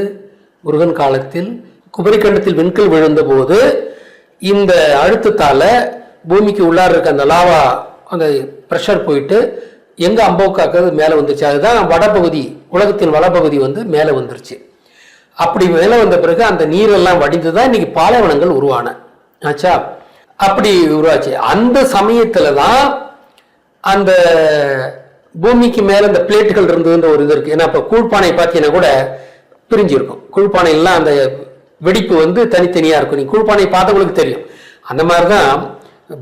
Speaker 1: முருகன் காலத்தில் குமரிக்கண்டத்தில் விண்கல் விழுந்த போது இந்த அழுத்தத்தால பூமிக்கு உள்ளார இருக்க அந்த லாவா, அந்த ப்ரெஷர் போயிட்டு எங்க அம்போக்காக்கிறது மேலே வந்துருச்சு. அதுதான் வடபகுதி, உலகத்தின் வடபகுதி வந்து மேலே வந்துருச்சு. அப்படி மேலே வந்த பிறகு அந்த நீரெல்லாம் வடிந்து தான் இன்னைக்கு பாலைவனங்கள் உருவான ஆச்சா. அப்படி உருவாச்சு. அந்த சமயத்துல தான் அந்த பூமிக்கு மேல இந்த பிளேட்டுகள் இருந்ததுன்ற ஒரு இது இருக்கு. ஏன்னா இப்ப கூழ்பானை பார்த்தீங்கன்னா கூட பிரிஞ்சிருக்கும். கூழ்பானை எல்லாம் அந்த வெடிப்பு வந்து தனித்தனியா இருக்கும். நீ கூழ்பானை பார்த்தவங்களுக்கு தெரியும். அந்த மாதிரிதான்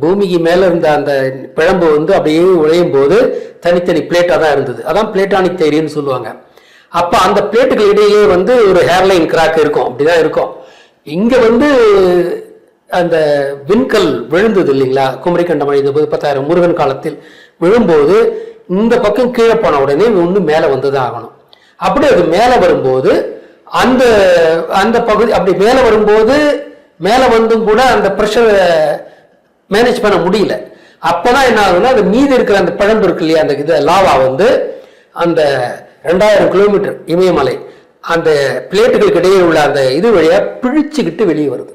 Speaker 1: பூமிக்கு மேல இருந்த அந்த பிழம்பு வந்து அப்படியே உழையும் போது தனித்தனி பிளேட்டா தான் இருந்தது. அதான் பிளேட்டானிக் தேரின்னு சொல்லுவாங்க. அப்ப அந்த பிளேட்டுகள் இடையிலே வந்து ஒரு ஹேர்லைன் கிராக் இருக்கும், அப்படிதான் இருக்கும். இங்க வந்து அந்த விண்கல் விழுந்தது இல்லைங்களா, குமரிக்கண்டம் அழிந்த போது 10,000 முருகன் காலத்தில் விழும்போது இந்த பக்கம் கீழே போன உடனே ஒன்று மேலே வந்துதான் ஆகணும். அப்படி அது மேலே வரும்போது அந்த அந்த பகுதி அப்படி மேலே வரும்போது மேலே வந்தும் கூட அந்த ப்ரெஷரை மேனேஜ் பண்ண முடியல. அப்பதான் என்ன ஆகுதுன்னா, அந்த மீதி இருக்கிற அந்த பழம்பு இருக்கு இல்லையா, அந்த இது லாவா வந்து அந்த 2000 கிலோமீட்டர் இமயமலை அந்த பிளேட்டுகளுக்கு இடையே உள்ள அந்த இது வழியா பிழிச்சுக்கிட்டு வெளியே வருது.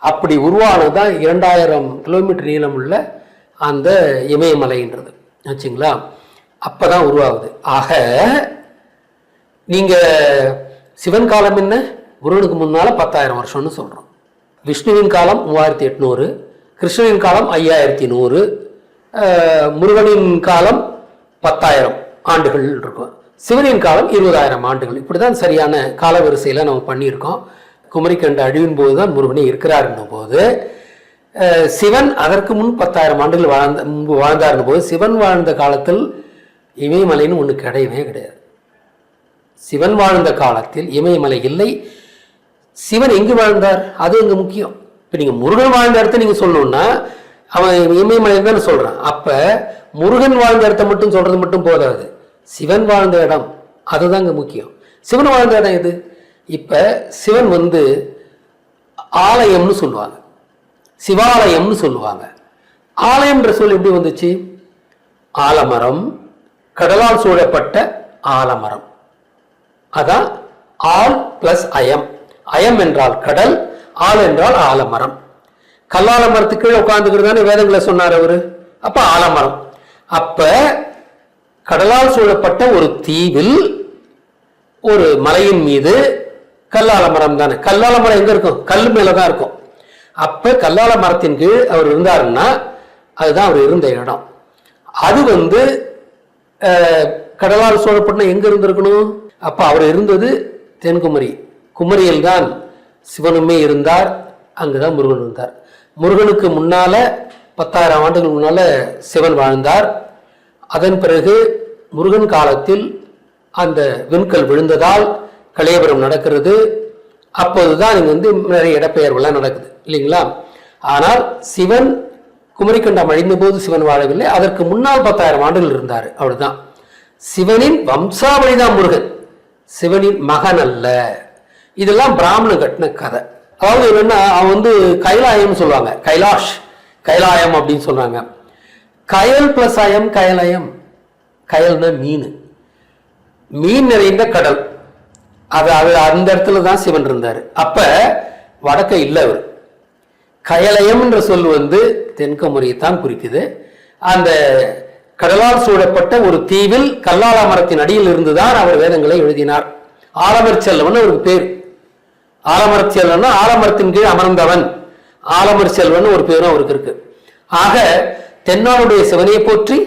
Speaker 1: அப்படி உருவானதுதான் 2000 கிலோமீட்டர் நீளம் உள்ள அந்த இமயமலைன்றது ஆச்சுங்களா. அப்பதான் உருவாகுது. ஆக நீங்க சிவன் காலம் என்ன, முருகனுக்கு முன்னால 10,000 வருஷம்னு சொல்றோம். விஷ்ணுவின் காலம் 3800, கிருஷ்ணனின் காலம் 5100, முருகனின் காலம் 10,000 ஆண்டுகள் இருக்கும், சிவனின் காலம் 20,000 ஆண்டுகள். இப்படிதான் சரியான காலவரிசையில நம்ம பண்ணியிருக்கோம். குமரிக்கண்ட அழிவின் போதுதான் முருகனே இருக்கிறார் போது, சிவன் அதற்கு முன் 10,000 ஆண்டுகள் முன்பு வாழ்ந்தார் போது, சிவன் வாழ்ந்த காலத்தில் இமயமலைன்னு ஒன்று கிடையவே கிடையாது. சிவன் வாழ்ந்த காலத்தில் இமயமலை இல்லை. சிவன் எங்கு வாழ்ந்தார் அது இங்க முக்கியம். இப்ப நீங்க முருகன் வாழ்ந்த இடத்த நீங்க சொல்லணும்னா அவன் இமயமலை தானே சொல்றான். அப்ப முருகன் வாழ்ந்த இடத்த மட்டும் சொல்றது மட்டும் போதாது, சிவன் வாழ்ந்த இடம் அதுதான் இங்க முக்கியம். சிவன் வாழ்ந்த இடம் எது? இப்ப சிவன் வந்து ஆலயம்னு சொல்லுவாங்க, சிவாலயம்னு சொல்லுவாங்க. ஆலயம்ன்ற சொல் எப்படி வந்துச்சு? ஆலமரம், கடலால் சூழப்பட்ட ஆலமரம். அதான் ஆல் பிளஸ் அயம். அயம் என்றால் கடல், ஆல் என்றால் ஆலமரம். கல்லாலமரத்துக்கு கீழே உட்கார்ந்துக்கிறதானே வேதங்களை சொன்னார் அவரு. அப்ப ஆலமரம். அப்ப கடலால் சூழப்பட்ட ஒரு தீவில் ஒரு மலையின் மீது கல்லாலமரம் தானே. கல்லாலமரம் எங்க இருக்கும்? கல் மேலதான் இருக்கும். அப்ப கல்லால மரத்தின் கீழ் அவர் இருந்தாருன்னா அதுதான் அவர் இருந்த இடம். அது வந்து கடலால் சூழப்பட்ட எங்க இருந்திருக்கணும்? அப்ப அவர் இருந்தது தென்குமரி. குமரியில் தான் சிவனுமே இருந்தார், அங்குதான் முருகன் இருந்தார். முருகனுக்கு முன்னால 10,000 ஆண்டுகள் முன்னால சிவன் வாழ்ந்தார். அதன் பிறகு முருகன் காலத்தில் அந்த விண்கல் விழுந்ததால் கலேபரம் நடக்கிறது. அப்போதுதான் இங்க வந்து நிறைய இடப்பெயர்வுலாம் நடக்குது இல்லைங்களா. ஆனால் சிவன் குமரிக்கண்டம் அழிந்த போது சிவன் வாழவில்லை, அதற்கு முன்னால் 10,000 ஆண்டுகள் இருந்தார். அவ்வளவுதான். சிவனின் வம்சாவளிதான் முருகன், சிவனின் மகன் அல்ல. இதெல்லாம் பிராமணன் கட்டின கதை. அதாவது என்னன்னா, அவன் வந்து கைலாயம் சொல்லுவாங்க, கைலாஷ் கைலாயம் அப்படின்னு சொல்றாங்க. கயல் பிளஸ் அயம் கயலயம். கயல்னா மீன், மீன் நிறைந்த கடல். அது அது அந்த இடத்துல தான் சிவன் இருந்தார். அப்ப வடக்க இல்லை அவர். கயலயம் என்ற சொல் வந்து தென்குமரியைத்தான் குறிக்குது. அந்த கடலால் சூழப்பட்ட ஒரு தீவில் கல்லால மரத்தின் அடியில் இருந்துதான் அவர் வேதங்களை எழுதினார். ஆலமர் செல்வன் அவருக்கு பேர். ஆலமர் செல்வன் ஆலமரத்தின் கீழ் அமர்ந்தவன், ஆலமர் செல்வன் ஒரு பேரும் அவருக்கு இருக்கு. ஆக தென்னாளுடைய சிவனையை போற்றி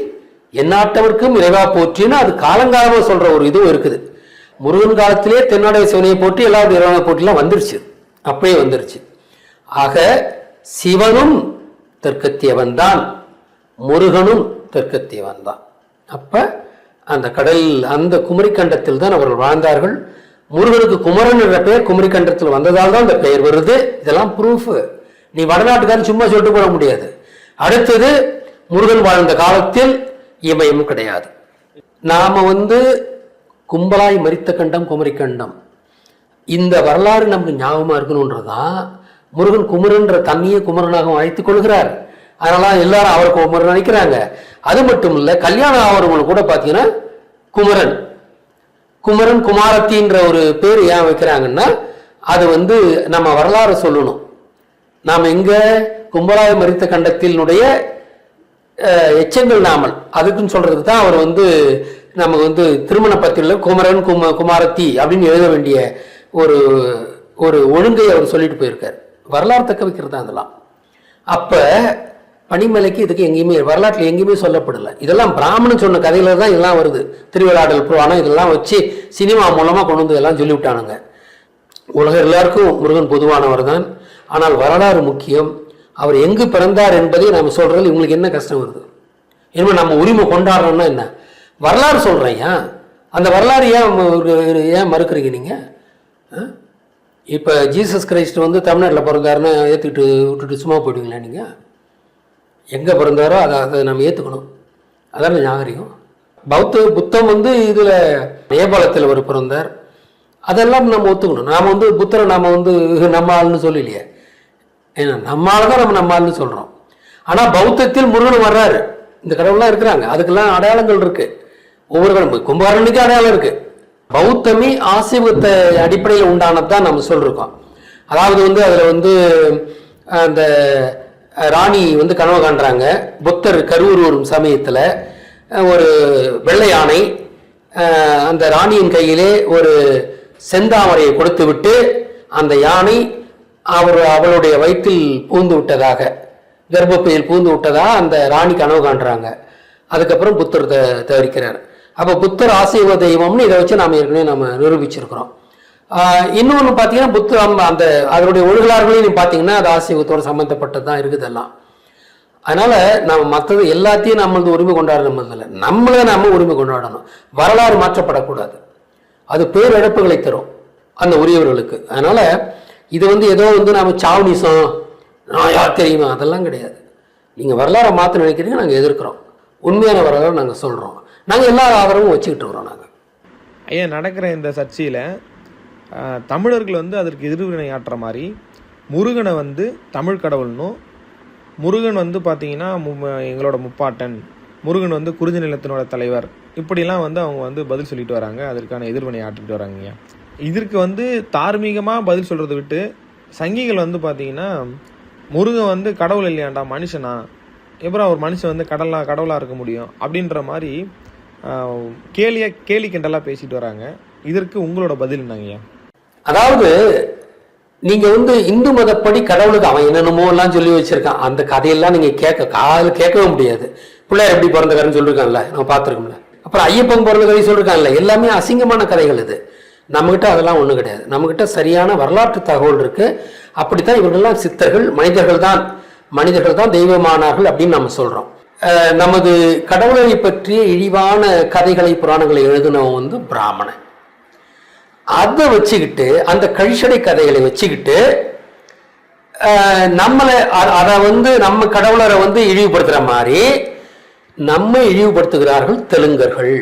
Speaker 1: எந்நாட்டவர்க்கும் இறைவா போற்றின்னு அது காலங்காலமாக சொல்ற ஒரு இதுவும் இருக்குது. முருகன் காலத்திலே தென்னாடைய சிவனையை போற்றி எல்லாரும் இறைவனை போற்றிலாம் வந்துருச்சு, அப்பயே வந்துருச்சு. ஆக சிவனும் தெற்கத்தியவன் தான், முருகனும் தெற்கத்தியவன் தான். அப்ப அந்த கடல், அந்த குமரிக்கண்டத்தில் தான் அவர்கள் வாழ்ந்தார்கள். முருகனுக்கு குமரன் என்ற பெயர் குமரிக்கண்டத்தில் வந்ததால் தான் அந்த பெயர் வருது. இதெல்லாம் ப்ரூஃப். நீ வடநாட்டுக்காரன் சும்மா சொல்லிட்டு போட முடியாது. அடுத்தது, முருகன் வாழ்ந்த காலத்தில் இமயமும் கிடையாது. நாம வந்து கும்பலாய் மரித்த கண்டம் குமரிக்கண்டம், இந்த வரலாறு நமக்கு ஞாபகமா இருக்கணும்ன்றதான் முருகன் குமரன்ற தண்ணியை குமரனாக அழைத்துக் கொள்கிறார். அதனால எல்லாரும் அவரை குமரன் நினைக்கிறாங்க. அது மட்டும் இல்ல, கல்யாணம் ஆகிறவங்க கூட பாத்தீங்கன்னா குமரன், குமரன் குமாரத்தின்ற ஒரு பேர் ஏன் வைக்கிறாங்கன்னா, அது வந்து நம்ம வரலாறு சொல்லணும். நாம் எங்க கும்பலாய மரித்த கண்டத்தினுடைய எச்சங்கள் நாமல் அதுக்குன்னு சொல்றதுக்கு தான் அவர் வந்து நமக்கு வந்து திருமண பத்திரிகையில் குமரன் குமாரத்தி அப்படின்னு எழுத வேண்டிய ஒரு ஒரு ஒழுங்கை அவர் சொல்லிட்டு போயிருக்கார். வரலாறு தக்க வைக்கிறது தான் அதெல்லாம். அப்ப பனிமலைக்கு இதுக்கு எங்கேயுமே வரலாற்றில் எங்கேயுமே சொல்லப்படலை. இதெல்லாம் பிராமணன் சொன்ன கதையில தான் இதெல்லாம் வருது. திருவிழாடல் புராணம் இதெல்லாம் வச்சு சினிமா மூலமா கொண்டு வந்து எல்லாம் சொல்லிவிட்டானுங்க. உலகம் எல்லாருக்கும் முருகன் பொதுவானவர் தான். ஆனால் வரலாறு முக்கியம். அவர் எங்கு பிறந்தார் என்பதை நாம் சொல்றது இவங்களுக்கு என்ன கஷ்டம் வருது? இனிமே நம்ம உரிமை கொண்டாடுறோம்னா என்ன? வரலாறு சொல்றேன். அந்த வரலாறு ஏன் மறுக்கிறீங்க நீங்க? இப்ப ஜீசஸ் கிரைஸ்ட் வந்து தமிழ்நாட்டில் பிறந்தாருன்னு ஏத்துக்கிட்டு விட்டுட்டு சும்மா போயிடுவீங்களா நீங்க? எங்க பிறந்தாரோ அதை நம்ம ஏத்துக்கணும். அதான் நாகரிகம். புத்தம் வந்து இதுல நேபாளத்தில் அவர் பிறந்தார், அதெல்லாம் நம்ம ஒத்துக்கணும். நாம வந்து புத்தரை நாம வந்து நம்ம ஆளுன்னு சொல்லலையே. ஏன்னா நம்ம ஆள் தான் நம்ம ஆளுன்னு சொல்றோம். ஆனா பௌத்தத்தில் முருகன் வர்றாரு, இந்த கடவுள்லாம் இருக்கிறாங்க, அதுக்கெல்லாம் அடையாளங்கள் இருக்கு. ஒவ்வொரு கடவுள் கும்பகர்ணனுக்கு அடையாளம் இருக்கு. பௌத்தமே ஆசீர்வத்தை அடிப்படையில் உண்டானதான் நம்ம சொல்லிருக்கோம். அதாவது வந்து அதுல வந்து அந்த ராணி வந்து கனவு காண்றாங்க. புத்தர் கரூர் வரும் சமயத்துல ஒரு வெள்ளை யானை அந்த ராணியின் கையிலே ஒரு செந்தாமரையை கொடுத்து விட்டு அந்த யானை அவளுடைய வயிற்றில் பூந்து விட்டதாக, கர்ப்பப்பையில் பூந்து விட்டதாக அந்த ராணி கனவு காண்றாங்க. அதுக்கப்புறம் புத்தர் தவிர்க்கிறார். அப்போ புத்தர் ஆசீர்வ தெய்வம்னு இதை வச்சு நாம் ஏற்கனவே நம்ம நிரூபிச்சிருக்கிறோம். இன்னொன்று பார்த்தீங்கன்னா புத்தர் அந்த அதனுடைய ஒழுகலார்களையும் பார்த்தீங்கன்னா அது ஆசீர்வத்தோடு சம்மந்தப்பட்டது தான் இருக்குதெல்லாம். அதனால நம்ம மற்றது எல்லாத்தையும் நம்ம வந்து உரிமை கொண்டாடணும் இல்லை, நம்மளே நம்ம உரிமை கொண்டாடணும். வரலாறு மாற்றப்படக்கூடாது, அது பேரிழப்புகளை தரும் அந்த உரியவர்களுக்கு. அதனால இது வந்து ஏதோ வந்து நம்ம சாவனிசம் நான் யார் தெரியுமா அதெல்லாம் கிடையாது. நீங்கள் வரலாறை மாற்ற நினைக்கிறீங்க, நாங்கள் எதிர்க்கிறோம். உண்மையான வரலாறு நாங்கள் சொல்கிறோம். நாங்கள் எல்லா ஆதரவும் வச்சுக்கிட்டு வரோம். நாங்கள்
Speaker 2: ஐயா நடக்கிற இந்த சர்ச்சையில் தமிழர்கள் வந்து அதற்கு எதிர்வினை ஆற்றுற மாதிரி முருகனை வந்து தமிழ் கடவுள்னும், முருகன் வந்து பார்த்தீங்கன்னா எங்களோட முப்பாட்டன், முருகன் வந்து குறிஞ்சி நிலத்தினோட தலைவர், இப்படிலாம் வந்து அவங்க வந்து பதில் சொல்லிட்டு வராங்க. அதற்கான எதிர்வினை ஆற்றிட்டு வராங்க. இதற்கு வந்து தார்மீகமாக பதில் சொல்கிறத விட்டு சங்கிகள் வந்து பார்த்தீங்கன்னா முருகன் வந்து கடவுள் இல்லையாண்டா மனுஷனா, எப்பறம் ஒரு மனுஷன் வந்து கடவுளாக இருக்க முடியும் அப்படின்ற மாதிரி கேலி கிண்டலாக பேசிட்டு வராங்க. இதற்கு உங்களோட பதில் என்னங்கய்யா?
Speaker 1: அதாவது நீங்க வந்து இந்து மதப்படி கடவுளுக்கு அவன் என்னென்னமோ எல்லாம் சொல்லி வச்சிருக்கான். அந்த கதையெல்லாம் நீங்க கேட்கவே முடியாது. பிள்ளையார் எப்படி பிறந்தக்காரன்னு சொல்லிருக்கான்ல, நம்ம பார்த்துருக்கோம்ல. அப்புறம் ஐயப்பன் பிறந்த கதை சொல்லிருக்கான்ல, எல்லாமே அசிங்கமான கதைகள். இது நம்மகிட்ட அதெல்லாம் ஒன்றும் கிடையாது. நம்மகிட்ட சரியான வரலாற்று தகவல் இருக்கு. அப்படித்தான் இவர்கள்லாம் சித்தர்கள், மனிதர்கள் தான் தெய்வமானார்கள் அப்படின்னு நம்ம சொல்றோம். நமது கடவுளை பற்றிய இழிவான கதைகளை புராணங்களை எழுதினவன் வந்து பிராமணன். அதை வச்சுக்கிட்டு அந்த கழிச்சடை கதைகளை வச்சுக்கிட்டு நம்மளை அதை வந்து நம்ம கடவுளரை வந்து இழிவுபடுத்துற மாதிரி நம்ம இழிவுபடுத்துகிறார்கள் தெலுங்கர்கள்.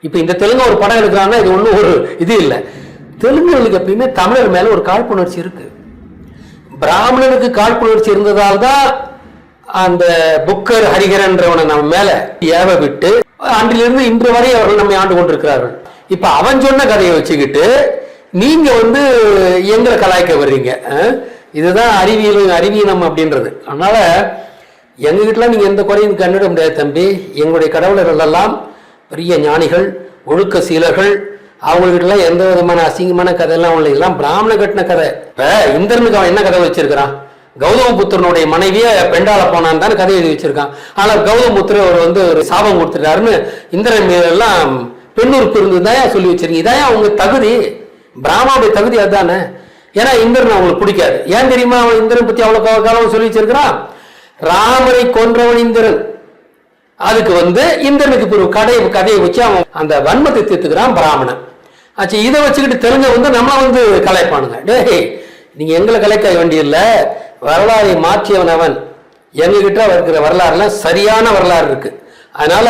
Speaker 1: இப்ப இந்த தெலுங்கு ஒரு படம் எடுக்கிறாங்கன்னா இது ஒன்றும் ஒரு இது இல்லை. தெலுங்குகளுக்கு எப்பயுமே தமிழர் மேல ஒரு காழ்ப்புணர்ச்சி இருக்கு. பிராமணனுக்கு காழ்ப்புணர்ச்சி இருந்ததால் தான் அந்த புக்கர் ஹரிகரன்றவனை நம்ம மேல ஏவ விட்டு அன்றிலிருந்து இன்று வரை அவர்கள் நம்மை ஆண்டு கொண்டிருக்கிறார்கள். இப்ப அவன் சொன்ன கதையை வச்சுக்கிட்டு நீங்க வந்து எங்களை கலாய்க்க வர்றீங்க. இதுதான் அறிவீனம் அப்படின்றது. அதனால எங்ககிட்டலாம் நீங்க எந்த குறையும் கண்டுட முடியாது தம்பி. எங்களுடைய கடவுளர்கள் எல்லாம் பெரிய ஞானிகள், ஒழுக்க சீலர்கள். அவங்ககிட்டலாம் எந்த விதமான அசிங்கமான கதையெல்லாம் உள்ள, இதெல்லாம் பிராமண கட்டின கதை. இப்ப இந்திரனுக்கு அவன் என்ன கதை வச்சிருக்கிறான்? கௌதம புத்திரனுடைய மனைவிய பெண்டால போனான்னு தான் கதை எழுதி வச்சிருக்கான். ஆனால் கௌதம புத்திரர் அவர் வந்து ஒரு சாபம் கொடுத்துட்டாருன்னு இந்திரன் மீதெல்லாம் பெண்ணுறுப்பு இருந்ததுதான் சொல்லி வச்சிருக்கீங்க. இதான் அவங்க தகுதி, பிராமணுடைய தகுதி அதுதானே. ஏன்னா இந்திரன் அவங்களுக்கு பிடிக்காது. ஏன் தெரியுமா? அவன் இந்திரன் பத்தி அவ்வளவு காலம் சொல்லி வச்சிருக்கிறான். ராமரை கொன்றவன் இந்திரன். அதுக்கு வந்து இந்திரனுக்கு ஒரு கதையை வச்சு அவன் அந்த வன்மத்தை தீர்த்துக்கிறான் பிராமணன். ஆச்சு, இதை வச்சுக்கிட்டு தெலுங்க வந்து நம்ம வந்து கலைப்பானுங்க. டேய், நீங்க எங்களை கலைக்க வேண்டியதில்லை, வரலாறை மாற்றியவன் அவன். எங்ககிட்ட இருக்கிற வரலாறுலாம் சரியான வரலாறு இருக்கு. அதனால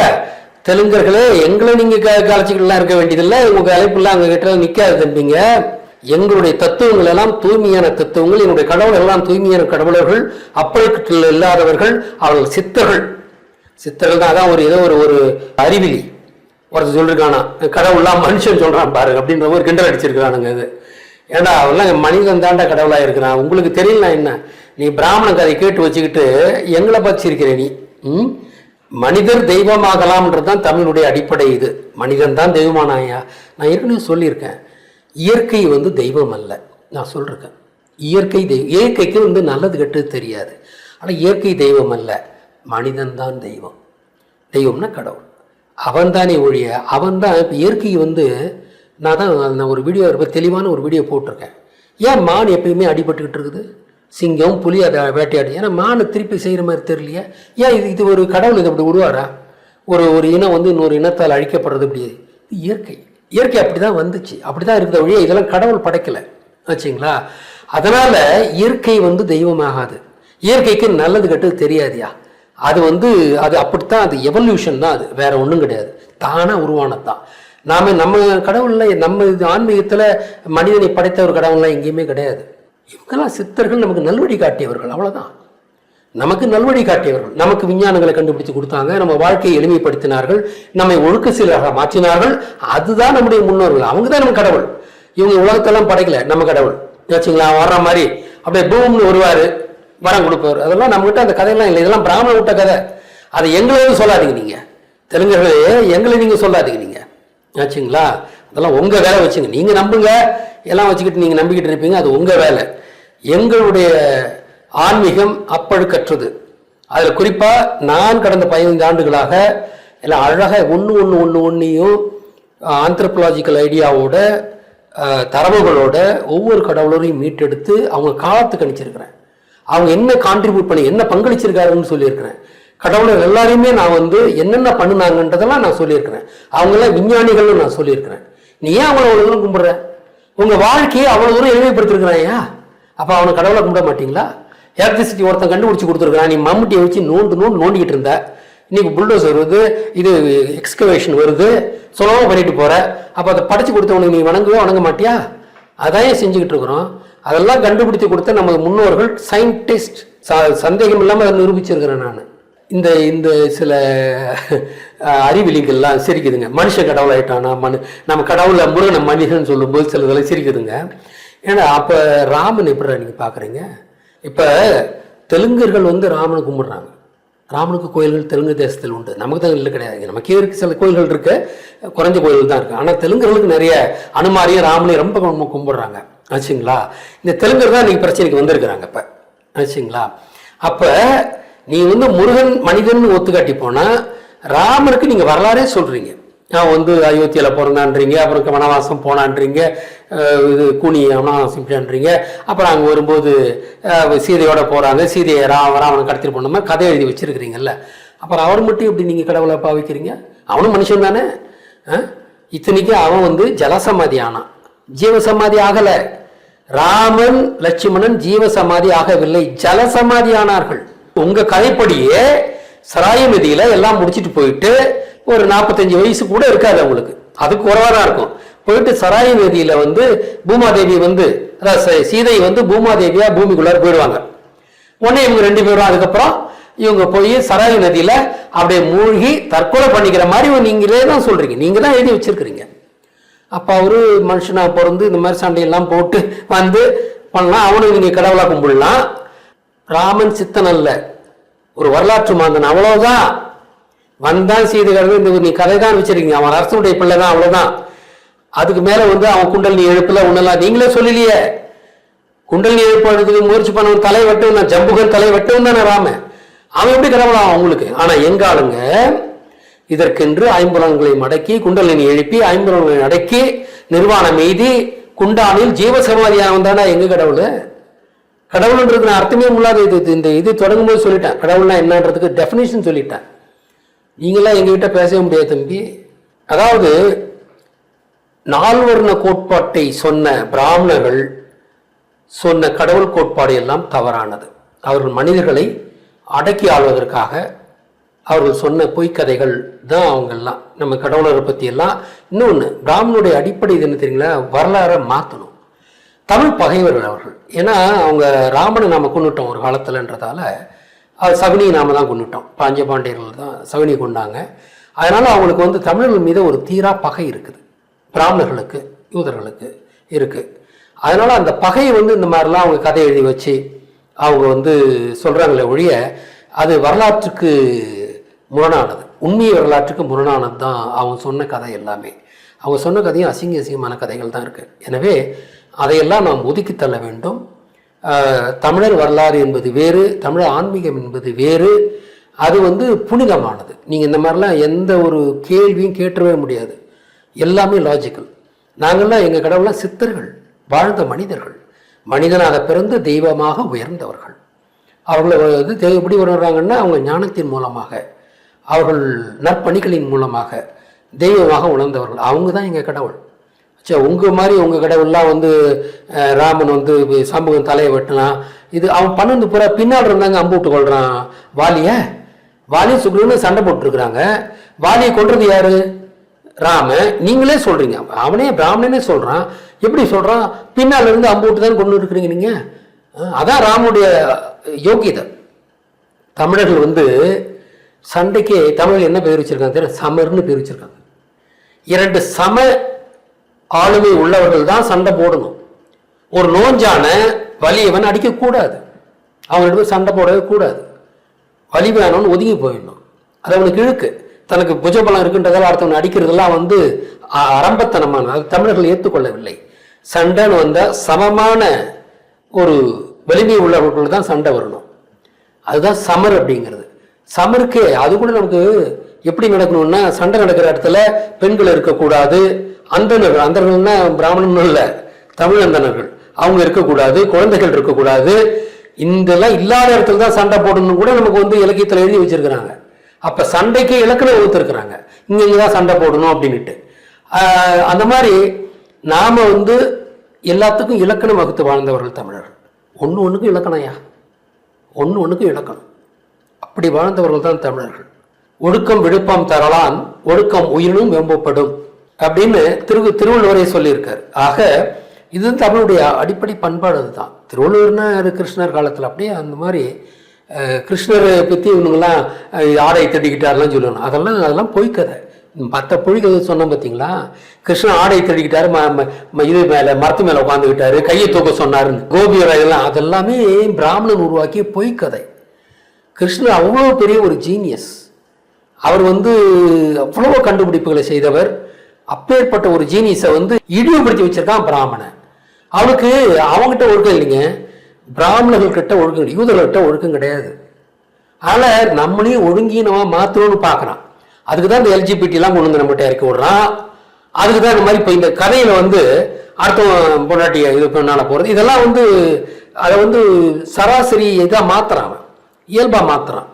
Speaker 1: தெலுங்கர்களே, எங்களை நீங்க கலைச்சிக்கிட்டுலாம் இருக்க வேண்டியதில்லை. உங்க அழைப்புலாம் அங்க கிட்ட நிக்காது தம்பிங்க. எங்களுடைய தத்துவங்கள் எல்லாம் தூய்மையான தத்துவங்கள். என்னுடைய கடவுள் எல்லாம் தூய்மையான கடவுளர்கள். அப்பழுக்கு இல்லாதவர்கள் அவர்கள் சித்தர்கள். சித்தர்கள் தான். அதான் ஒரு ஏதோ ஒரு அறிவிலி ஒருத்தர் சொல்லிருக்கானா, கடவுள்லாம் மனுஷன் சொல்றான் பாரு அப்படின்ற ஒரு கிண்டல் அடிச்சிருக்கிறானுங்க. இது ஏண்டா, அவெல்லாம் மனிதன் தாண்டா கடவுளாக இருக்கிறான். உங்களுக்கு தெரியல என்ன? நீ பிராமண கதை கேட்டு வச்சுக்கிட்டு எங்களை பற்றி இருக்கிற நீ. மனிதர் தெய்வமாகலாம்ன்றது தான் தமிழுடைய அடிப்படை. இது மனிதன் தான் தெய்வமானாயா? நான் ஏற்கனவே சொல்லியிருக்கேன், இயற்கை வந்து தெய்வம் அல்ல. நான் சொல்லிருக்கேன், இயற்கைக்கு வந்து நல்லது கெட்டது தெரியாது. ஆனால் இயற்கை தெய்வம் அல்ல, மனிதன் தான் தெய்வம். தெய்வம்னா கடவுள், அவன் தானே ஒழிய அவன் தான். இப்போ இயற்கை வந்து நான் ஒரு வீடியோ தெளிவான ஒரு வீடியோ போட்டிருக்கேன். ஏன் மான் எப்பயுமே அடிபட்டுக்கிட்டு இருக்குது? சிங்கம் புலி அதை வேட்டையாடு. ஏன்னா மானை திருப்பி செய்கிற மாதிரி தெரியலையா? ஏன் இது ஒரு கடவுள் இது அப்படி உருவாரா? ஒரு இனம் வந்து இன்னொரு இனத்தால் அழிக்கப்படுறது இப்படி? இயற்கை அப்படி தான் வந்துச்சு, அப்படி தான் இருக்கிற வழியே. இதெல்லாம் கடவுள் படைக்கலை ஆச்சுங்களா? அதனால் இயற்கை வந்து தெய்வமாகாது. இயற்கைக்கு நல்லது கெட்டது தெரியாதியா? அது வந்து அது அப்படித்தான். அது எவல்யூஷன் தான், அது வேற ஒன்றும் கிடையாது. தானாக உருவானது தான். நம்ம கடவுளில் நம்ம ஆன்மீகத்தில் மனிதனை படைத்த ஒரு கடவுள்லாம் எங்கேயுமே கிடையாது. இவங்கெல்லாம் சித்தர்கள், நமக்கு நல்வழி காட்டியவர்கள், அவ்வளோதான். நமக்கு நல்வழி காட்டியவர்கள். நமக்கு விஞ்ஞானங்களை கண்டுபிடிச்சு கொடுத்தாங்க, நம்ம வாழ்க்கையை எளிமைப்படுத்தினார்கள், நம்மை ஒழுக்க சீராக மாற்றினார்கள். அதுதான் நம்முடைய முன்னோர்கள். அவங்க தான் நம்ம கடவுள். இவங்க உலகத்தெல்லாம் படைக்கல, நம்ம கடவுள் வச்சுங்களா? வர்ற மாதிரி அப்படியே பூம்னு வருவார், வரம் கொடுப்பார். அதெல்லாம் நம்மகிட்ட அந்த கதையெல்லாம் இல்லை. இதெல்லாம் பிராமண விட்ட கதை. அதை எங்களையும் சொல்லாதீங்க நீங்க தெலுங்கர்களே, எங்களை நீங்க சொல்லாதீங்க நீங்க ஆச்சுங்களா? அதெல்லாம் உங்க வேலை வச்சுங்க. நீங்க நம்புங்க, எல்லாம் வச்சுக்கிட்டு நீங்க நம்பிக்கிட்டு இருப்பீங்க, அது உங்க வேலை. எங்களுடைய ஆன்மீகம் அப்பழுக்கற்றது. அதில் குறிப்பாக நான் கடந்த 15 ஆண்டுகளாக எல்லாம் அழகாக ஒன்றையும் ஆந்த்ரோபாலஜிக்கல் ஐடியாவோட தரவுகளோட ஒவ்வொரு கடவுளரையும் மீட்டெடுத்து அவங்க காலத்து கணிச்சிருக்கிறேன். அவங்க என்ன கான்ட்ரிபியூட் பண்ணி என்ன பங்களிச்சிருக்காருன்னு சொல்லியிருக்கிறேன். கடவுளர் எல்லாரையுமே நான் வந்து என்னென்ன பண்ணினாங்கன்றதெல்லாம் நான் சொல்லியிருக்கிறேன். அவங்களாம் விஞ்ஞானிகள்னு நான் சொல்லியிருக்கிறேன். நீ ஏன் அவங்கள அவ்வளோ தூரம் கும்பிடுற? உங்கள் வாழ்க்கையை அவ்வளோ தூரம் எளிமைப்படுத்திருக்கிறாயா? அப்போ அவனை கடவுளை கும்பிட மாட்டீங்களா? எலக்ட்ரிசிட்டி ஒருத்தன் கண்டுபிடிச்சி கொடுத்துருக்கான். நீ மம்முட்டியை வச்சு நோண்டிக்கிட்டு இருந்த. இன்னைக்கு புல்டோசர் வருது, இது எக்ஸ்கவேஷன் வருது, சொல்லவும் பண்ணிட்டு போற. அப்போ அதை படைச்சு கொடுத்தவனுக்கு நீ வணங்க மாட்டியா? அதான் செஞ்சுக்கிட்டு இருக்கிறோம். அதெல்லாம் கண்டுபிடித்து கொடுத்த நமது முன்னோர்கள் சயின்டிஸ்ட். சந்தேகம் இல்லாமல் அதை நிரூபிச்சிருக்கிறேன் நான். இந்த சில அறிவிலிங்கள்லாம் சிரிக்குதுங்க. மனுஷன் கடவுள் ஆயிட்டானா? நம்ம கடவுளை முருகனை மனிதன் சொல்லும்போது சில இதெல்லாம் சிரிக்குதுங்க. ஏன்னா அப்போ ராமன் எப்படி நீங்கள் பார்க்குறீங்க? இப்போ தெலுங்கர்கள் வந்து ராமனை கும்பிடுறாங்க. ராமனுக்கு கோயில்கள் தெலுங்கு தேசத்தில் உண்டு, நமக்கு தான் இல்லை கிடையாது. நமக்கே இருக்கு, சில கோயில்கள் இருக்கு, குறைஞ்ச கோயில்கள் தான் இருக்கு. ஆனால் தெலுங்கர்களுக்கு நிறைய அனுமாரியும் ராமனையும் ரொம்ப கும்பிடுறாங்க ஆச்சுங்களா? இந்த தெலுங்கர் தான் இன்னைக்கு பிரச்சனைக்கு வந்திருக்கிறாங்க இப்போ ஆச்சுங்களா? அப்போ நீ வந்து முருகன் மனிதன் ஒத்துக்காட்டி போனால் ராமருக்கு நீங்கள் வரலாறே சொல்கிறீங்க. நான் வந்து அயோத்தியில் பிறந்தான்றீங்க, அப்புறம் வனவாசம் போனான்றீங்க, இது கூனி வனவாசம் போனான்றீங்க. அப்புறம் அங்கே வரும்போது சீதையோட போகிறாங்க, சீதையை ராவணன் கடத்திட்டு போனோமா கதை எழுதி வச்சிருக்கிறீங்கல்ல. அப்புறம் அவர் மட்டும் எப்படி நீங்கள் கடவுளை பாவிக்கிறீங்க? அவனும் மனுஷன் தானே. இத்தனைக்கு அவன் வந்து ஜலசமாதி ஆனான், ஜீவசமாதி ஆகலை. ராமன் லட்சுமணன் ஜீவசமாதி ஆகவில்லை, ஜலசமாதி ஆனார்கள். உங்க கதைப்படியே சராய நதியில எல்லாம் முடிச்சுட்டு போயிட்டு ஒரு 45 வயசு கூட இருக்காது அவங்களுக்கு, அதுக்கு குறைவா தான் இருக்கும். போயிட்டு சராய நதியில வந்து பூமாதேவி வந்து, அதாவது சீதை வந்து பூமாதேவியா பூமிக்குள்ளார போயிடுவாங்க. உடனே இவங்க 2 பேரும் அதுக்கப்புறம் இவங்க போய் சராய நதியில அப்படியே மூழ்கி தற்கொலை பண்ணிக்கிற மாதிரி நீங்களே தான் சொல்றீங்க, நீங்க தான் எழுதி வச்சிருக்கிறீங்க. அப்போ அவரு மனுஷனா பிறந்து இந்த மாதிரி சண்டையெல்லாம் போட்டு வந்து பண்ணலாம், அவனுக்கு நீங்கள் கடவுளாக கும்பிடலாம். ராமன் சித்தன் அல்ல, ஒரு வரலாற்று மாந்தன், அவ்வளவுதான். வந்தான் சீதைகள் இந்த நீ கதை தான் வச்சிருக்கீங்க, அவன் அரசனுடைய பிள்ளை தான், அவ்வளவுதான். அதுக்கு மேல வந்து அவன் குண்டல் நீ எழுப்புல ஒண்ணெல்லாம் நீங்களே சொல்லலையே. குண்டல் நீ எழுப்புறதுக்கு முயற்சி பண்ணவன் தலை வெட்டவன் தான், ஜம்புகன் தலை வெட்டவன் தானே ராமன். அவன் எப்படி கடவுளாகும் அவங்களுக்கு? ஆனா எங்க ஆளுங்க இதற்கென்று ஐம்புலன்களை மடக்கி குண்டலினி எழுப்பி ஐம்புலன்களை அடக்கி நிர்வாணம் எய்தி குண்டானில் ஜீவசமாதியானவன் தானே எங்க கடவுள். கடவுள்ன்றது நான் அர்த்தமே இல்லாத இந்த இது தொடங்கும் போது சொல்லிட்டேன், கடவுள்னா என்னன்றதுக்கு டெஃபினேஷன் சொல்லிட்டேன். நீங்களாம் எங்ககிட்ட பேசவே முடியாது தம்பி. அதாவது நால்வர்ண கோட்பாட்டை சொன்ன பிராமணர்கள் சொன்ன கடவுள் கோட்பாடு எல்லாம் தவறானது. அவர்கள் மனிதர்களை அடக்கி ஆள்வதற்காக அவர்கள் சொன்ன பொய்க்கதைகள் தான் அவங்கெல்லாம். நம்ம கடவுளரை பற்றி எல்லாம் இன்னொன்று பிராமணனுடைய அடிப்படை இது என்ன தெரியுங்களா, வரலாறை மாற்றணும். தமிழ் பகைவர்கள் அவர்கள். ஏன்னா அவங்க ராமனை நாம் கொண்டுட்டோம் ஒரு காலத்தில்ன்றதால அது சகுனியை நாம தான் கொண்டுட்டோம். பாண்டியர்கள் தான் சகுனியை கொண்டாங்க. அதனால அவங்களுக்கு வந்து தமிழர்கள் மீது ஒரு தீரா பகை இருக்குது, பிராமணர்களுக்கு யூதர்களுக்கு இருக்குது. அதனால அந்த பகையை வந்து இந்த மாதிரிலாம் அவங்க கதை எழுதி வச்சு அவங்க வந்து சொல்கிறாங்களே ஒழிய அது வரலாற்றுக்கு முரணானது, உண்மைய வரலாற்றுக்கு முரணானது தான் அவங்க சொன்ன கதை எல்லாமே. அவங்க சொன்ன கதையும் அசிங்கமான கதைகள் தான் இருக்குது. எனவே அதையெல்லாம் நாம் ஒதுக்கி தள்ள வேண்டும். தமிழர் வரலாறு என்பது வேறு, தமிழர் ஆன்மீகம் என்பது வேறு. அது வந்து புனிதமானது. நீங்கள் இந்த மாதிரிலாம் எந்த ஒரு கேள்வியும் கேட்டவே முடியாது, எல்லாமே லாஜிக்கல். நாங்கள்லாம் எங்கள் கடவுள்லாம் சித்தர்கள், வாழ்ந்த மனிதர்கள், மனிதனாக பிறந்து தெய்வமாக உயர்ந்தவர்கள். அவர்களை வந்து எப்படி உணர்றாங்கன்னா அவங்க ஞானத்தின் மூலமாக, அவர்கள் நற்பணிகளின் மூலமாக தெய்வமாக உணர்ந்தவர்கள். அவங்க தான் எங்கள் கடவுள். சரி, உங்கள் மாதிரி உங்கள் கடவுள்லாம் வந்து ராமன் வந்து சமூகம் தலையை வெட்டினான், இது அவன் 12 புறா பின்னால் இருந்தாங்க அம்பு விட்டு கொள்றான் வாலி சுக்ரீவனும் சண்டை போட்டுருக்குறாங்க. வாலியை கொன்றது யாரு? ராம. நீங்களே சொல்றீங்க, அவனே பிராமணனே சொல்றான். எப்படி சொல்றான்? பின்னால் இருந்து அம்பு விட்டு தான் கொண்டு இருக்கிறீங்க நீங்க. அதான் ராமனுடைய யோகியதை. தமிழர்கள் வந்து சண்டைக்கு தமிழ் என்ன பேர் வச்சிருக்காங்க தெரியும்? சமர்னு பேர் வச்சிருக்காங்க. 2 சம ஆளுமை உள்ளவர்கள் தான் சண்டை போடணும். ஒரு நோஞ்சான வலியவன் அடிக்கக்கூடாது, அவன்கிட்ட போய் சண்டை போடவே கூடாது. வலிவானவன் ஒதுங்கி போயிடணும். அது அவனுக்கு இழுக்கு. தனக்கு புஜபலம் இருக்குன்றதால அடுத்தவன் அடிக்கிறதெல்லாம் வந்து அரம்பத்தனமான, அது தமிழர்கள் ஏற்றுக்கொள்ளவில்லை. சண்டைன்னு வந்த சமமான ஒரு வலிமை உள்ளவர்கள் தான் சண்டை வரணும். அதுதான் சமர் அப்படிங்கிறது. சமருக்கு அது கூட நமக்கு எப்படி நடக்கணும்னா, சண்டை நடக்கிற இடத்துல பெண்கள் இருக்கக்கூடாது, அந்தர்கள்னா பிராமணன் இல்லை, தமிழ் அந்தனர்கள் அவங்க இருக்கக்கூடாது, குழந்தைகள் இருக்கக்கூடாது. இதெல்லாம் இல்லாத இடத்துல தான் சண்டை போடணும் கூட நமக்கு வந்து இலக்கியத்தில் எழுதி வச்சிருக்கிறாங்க. அப்ப சண்டைக்கு இலக்கணம் வகுத்திருக்கிறாங்க, இங்கதான் சண்டை போடணும் அப்படின்னுட்டு. அந்த மாதிரி நாம வந்து எல்லாத்துக்கும் இலக்கணம் வகுத்து வாழ்ந்தவர்கள் தமிழர்கள். ஒண்ணுக்கும் இலக்கணையா, ஒண்ணுக்கும் இலக்கணம். அப்படி வாழ்ந்தவர்கள் தான் தமிழர்கள். ஒழுக்கம் விழுப்பம் தரலான், ஒழுக்கம் உயிரினும் வெம்பப்படும் அப்படின்னு திருவள்ளுவரே சொல்லியிருக்காரு. ஆக இது தமிழுடைய அடிப்படை பண்பாடு. அதுதான் திருவள்ளுவர்னா கிருஷ்ணர் காலத்தில் அப்படியே அந்த மாதிரி கிருஷ்ணரை பற்றி இவனுங்கெல்லாம் ஆடை தேடிக்கிட்டாருலாம் சொல்லணும். அதெல்லாம் பொய்க்கதை. மற்ற பொய்க்கதை சொன்னோம் பார்த்தீங்களா, கிருஷ்ணன் ஆடை தேடிக்கிட்டாரு, இது மேலே மரத்து மேலே உட்காந்துக்கிட்டாரு, கையை தூக்க சொன்னாருன்னு கோபியர், அதெல்லாமே பிராமணன் உருவாக்கிய பொய்க்கதை. கிருஷ்ணர் அவ்வளோ பெரிய ஒரு ஜீனியஸ். அவர் வந்து அவ்வளோ கண்டுபிடிப்புகளை செய்தவர். அப்பேற்பட்ட ஒரு ஜீனியஸை வந்து இழிவுபடுத்தி வச்சிருக்கான் பிராமணன். அவனுக்கு அவங்ககிட்ட ஒழுக்கம் இல்லைங்க, பிராமணர்கள் கிட்ட ஒழுக்கம், யூதர்கள்கிட்ட ஒழுக்கம் கிடையாது. அதனால நம்மளையும் ஒழுங்கீனமா மாற்றணும்னு பார்க்குறான். அதுக்கு தான் இந்த எல்ஜிபிடிலாம் கொண்டு வந்து நம்மகிட்ட இறக்கி விடுறான். அதுக்கு தான் இந்த மாதிரி இப்போ இந்த கதையில வந்து அடுத்த பொண்டாட்டிய இது பண்ணால போகிறது, இதெல்லாம் வந்து அதை வந்து சராசரி இதாக மாத்துறான், இயல்பாக மாத்துறான்.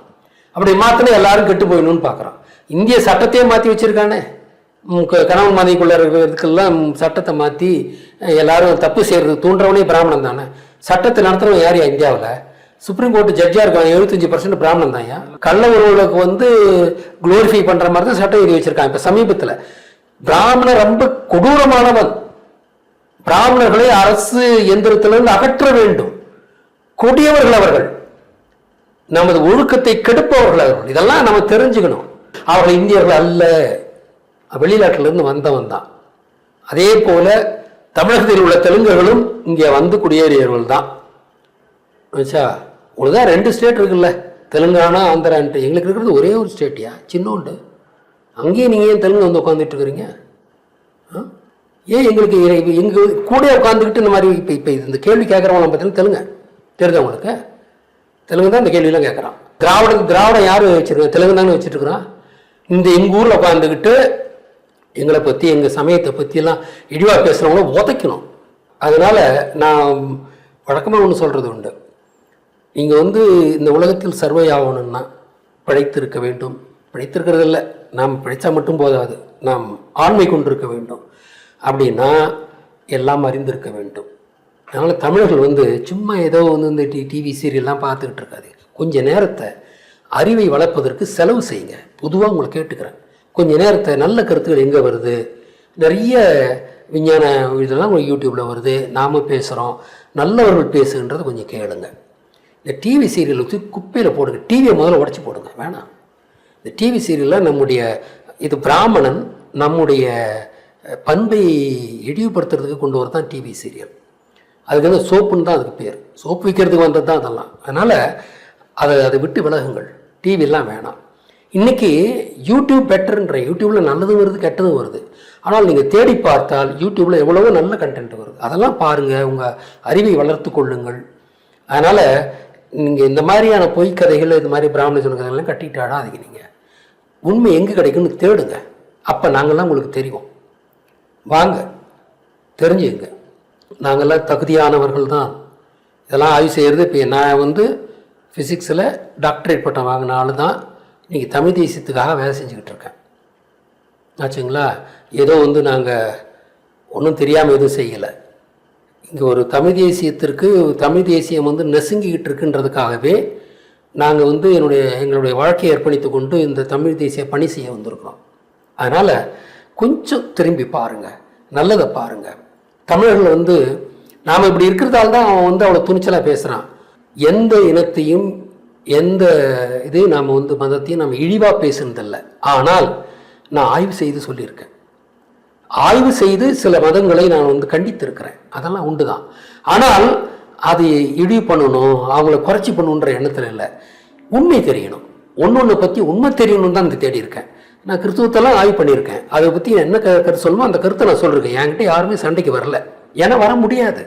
Speaker 1: அப்படி மாத்தினா எல்லாரும் கெட்டு போயிடணும்னு பார்க்குறான். இந்திய சட்டத்தையே மாற்றி வச்சிருக்கானே, கணவன் மனைவிக்குள்ள இருக்கிறதுக்கெல்லாம் சட்டத்தை மாற்றி எல்லாரும் தப்பு செய்யறது தூண்டுறவனே பிராமணன் தானே. சட்டத்தை நடத்துறவன் யார் இந்தியாவில்? சுப்ரீம் கோர்ட் ஜட்ஜா இருக்கான், 75% பிராமணன் தான். கள்ள உறவுகளுக்கு வந்து குளோரிஃபை பண்ற மாதிரி தான் சட்டம் எழுதி வச்சிருக்கான். இப்ப சமீபத்தில் பிராமணர் ரொம்ப கொடூரமானவன், பிராமணர்களை அரசு எந்திரத்திலிருந்து அகற்ற வேண்டும், கொடியவர்கள் அவர்கள், நமது ஒழுக்கத்தை கெடுப்பவர்கள் அவர்கள். இதெல்லாம் நம்ம தெரிஞ்சுக்கணும். அவர்கள் இந்தியர்கள் அல்ல, வெளிநாட்டிலிருந்து வந்தவன் தான். அதே போல தமிழகத்தில் உள்ள தெலுங்கர்களும் இங்கே வந்து குடியேறியவர்கள் தான். ஆச்சா, உங்களுக்கு தான் 2 ஸ்டேட் இருக்குல்ல, தெலுங்கானா ஆந்திரான்ட்டு. எங்களுக்கு இருக்கிறது ஒரே ஒரு ஸ்டேட்டியா, சின்னோண்டு. அங்கேயும் நீங்கள் ஏன் தெலுங்கு வந்து உட்காந்துட்டு இருக்கிறீங்க? ஏன் எங்களுக்கு எங்கள் கூட உட்காந்துக்கிட்டு இந்த மாதிரி இப்போ இந்த கேள்வி கேட்குறவங்களாம் பார்த்தீங்கன்னா தெலுங்கு தெரியுதா உங்களுக்கு? தெலுங்கு தான் இந்த கேள்வியெல்லாம் கேட்குறான். திராவிடம் யார் வச்சுருக்கோம்? தெலுங்கு தானே வச்சுட்டுருக்குறான். இந்த எங்கள் ஊரில் உட்காந்துக்கிட்டு எங்களை பற்றி எங்கள் சமயத்தை பற்றியெல்லாம் இழிவாக பேசுகிறவங்கள உதைக்கணும். அதனால் நான் வழக்கமாக ஒன்று சொல்கிறது உண்டு. நீங்கள் வந்து இந்த உலகத்தில் சர்வை ஆகணும்னா பிழைத்திருக்க வேண்டும். பிழைத்திருக்கிறது இல்லை, நாம் பிழைச்சா மட்டும் போதாது, நாம் ஆண்மை கொண்டிருக்க வேண்டும். அப்படின்னா எல்லாம் அறிந்திருக்க வேண்டும். அதனால் தமிழர்கள் வந்து சும்மா ஏதோ வந்து இந்த டிவி சீரியல்லாம் பார்த்துக்கிட்டு இருக்காது. கொஞ்சம் நேரத்தை அறிவை வளர்ப்பதற்கு செலவு செய்யுங்க. பொதுவாக உங்களை கேட்டுக்கிறேன், கொஞ்சம் நேரத்தை நல்ல கருத்துக்கள் எங்கே வருது, நிறைய விஞ்ஞான இதெல்லாம் உங்களுக்கு யூடியூப்பில் வருது, நாம் பேசுகிறோம், நல்லவர்கள் பேசுகின்றதை கொஞ்சம் கேளுங்க. இந்த டிவி சீரியல் வச்சு குப்பையில் போடுங்க. டிவியை முதல்ல உடச்சி போடுங்க, வேணாம். இந்த டிவி சீரியலில் நம்முடைய இது பிராமணன் நம்முடைய பண்பை இழிவுபடுத்துறதுக்கு கொண்டு வரதான் டிவி சீரியல். அதுக்கு வந்து சோப்புன்னு தான் அதுக்கு பேர். சோப்பு விற்கிறதுக்கு வந்தது தான் அதெல்லாம். அதனால் அதை விட்டு விலகுங்கள். டிவிலாம் வேணாம். இன்றைக்கி யூடியூப் பெட்டர்ன்ற, யூடியூப்பில் நல்லதும் வருது கெட்டதும் வருது. ஆனால் நீங்கள் தேடி பார்த்தால் யூடியூப்பில் எவ்வளவோ நல்ல கண்டென்ட் வருது. அதெல்லாம் பாருங்கள், உங்கள் அறிவை வளர்த்து கொள்ளுங்கள். அதனால் நீங்கள் இந்த மாதிரியான பொய்க்கதைகள், இது மாதிரி பிராமண சொன்ன கதைகள்லாம் கட்டிட்டு ஆடாதீங்க. நீங்கள் உண்மை எங்கே கிடைக்குன்னு தேடுங்க. அப்போ நாங்கள்லாம் உங்களுக்கு தெரியும். வாங்க, தெரிஞ்சுங்க. நாங்கள்லாம் தகுதியானவர்கள் தான். இதெல்லாம் ஆய்வு செய்கிறது. இப்போ நான் வந்து ஃபிசிக்ஸில் டாக்டரேட் பட்டம் வாங்கின ஆள் தான். இன்றைக்கி தமிழ் தேசியத்துக்காக வேலை செஞ்சுக்கிட்டு இருக்கேன். ஆச்சுங்களா? ஏதோ வந்து நாங்கள் ஒன்றும் தெரியாமல் எதுவும் செய்யலை. இங்கே ஒரு தமிழ் தேசியம் வந்து நெசுங்கிக்கிட்டு இருக்குன்றதுக்காகவே நாங்கள் வந்து எங்களுடைய வாழ்க்கையை அர்ப்பணித்து கொண்டு இந்த தமிழ் தேசிய பணி செய்ய வந்திருக்கிறோம். அதனால் கொஞ்சம் திரும்பி பாருங்கள், நல்லதை பாருங்கள். தமிழர்கள் வந்து நாம் இப்படி இருக்கிறதால தான் அவன் வந்து அவ்வளோ துணிச்சலாக பேசுகிறான். எந்த இனத்தையும் எந்த இதையும் நாம் வந்து மதத்தையும் நம்ம இழிவாக பேசுனதில்லை. ஆனால் நான் ஆய்வு செய்து சொல்லியிருக்கேன். ஆய்வு செய்து சில மதங்களை நான் வந்து கண்டித்திருக்கிறேன். அதெல்லாம் உண்டு தான். ஆனால் அது இழிவு பண்ணணும், அவங்கள குறைச்சி பண்ணணுன்ற எண்ணத்தில் இல்லை. உண்மை தெரியணும். ஒன்று பற்றி உண்மை தெரியணும் தான் இந்த தேடி இருக்கேன். நான் கிறிஸ்துவத்தெல்லாம் ஆய்வு பண்ணியிருக்கேன். அதை பற்றி என்ன கருத்து சொல்லணுமோ அந்த கருத்தை நான் சொல்லியிருக்கேன். என்கிட்ட யாருமே சண்டைக்கு வரல. ஏன்னா வர முடியாது.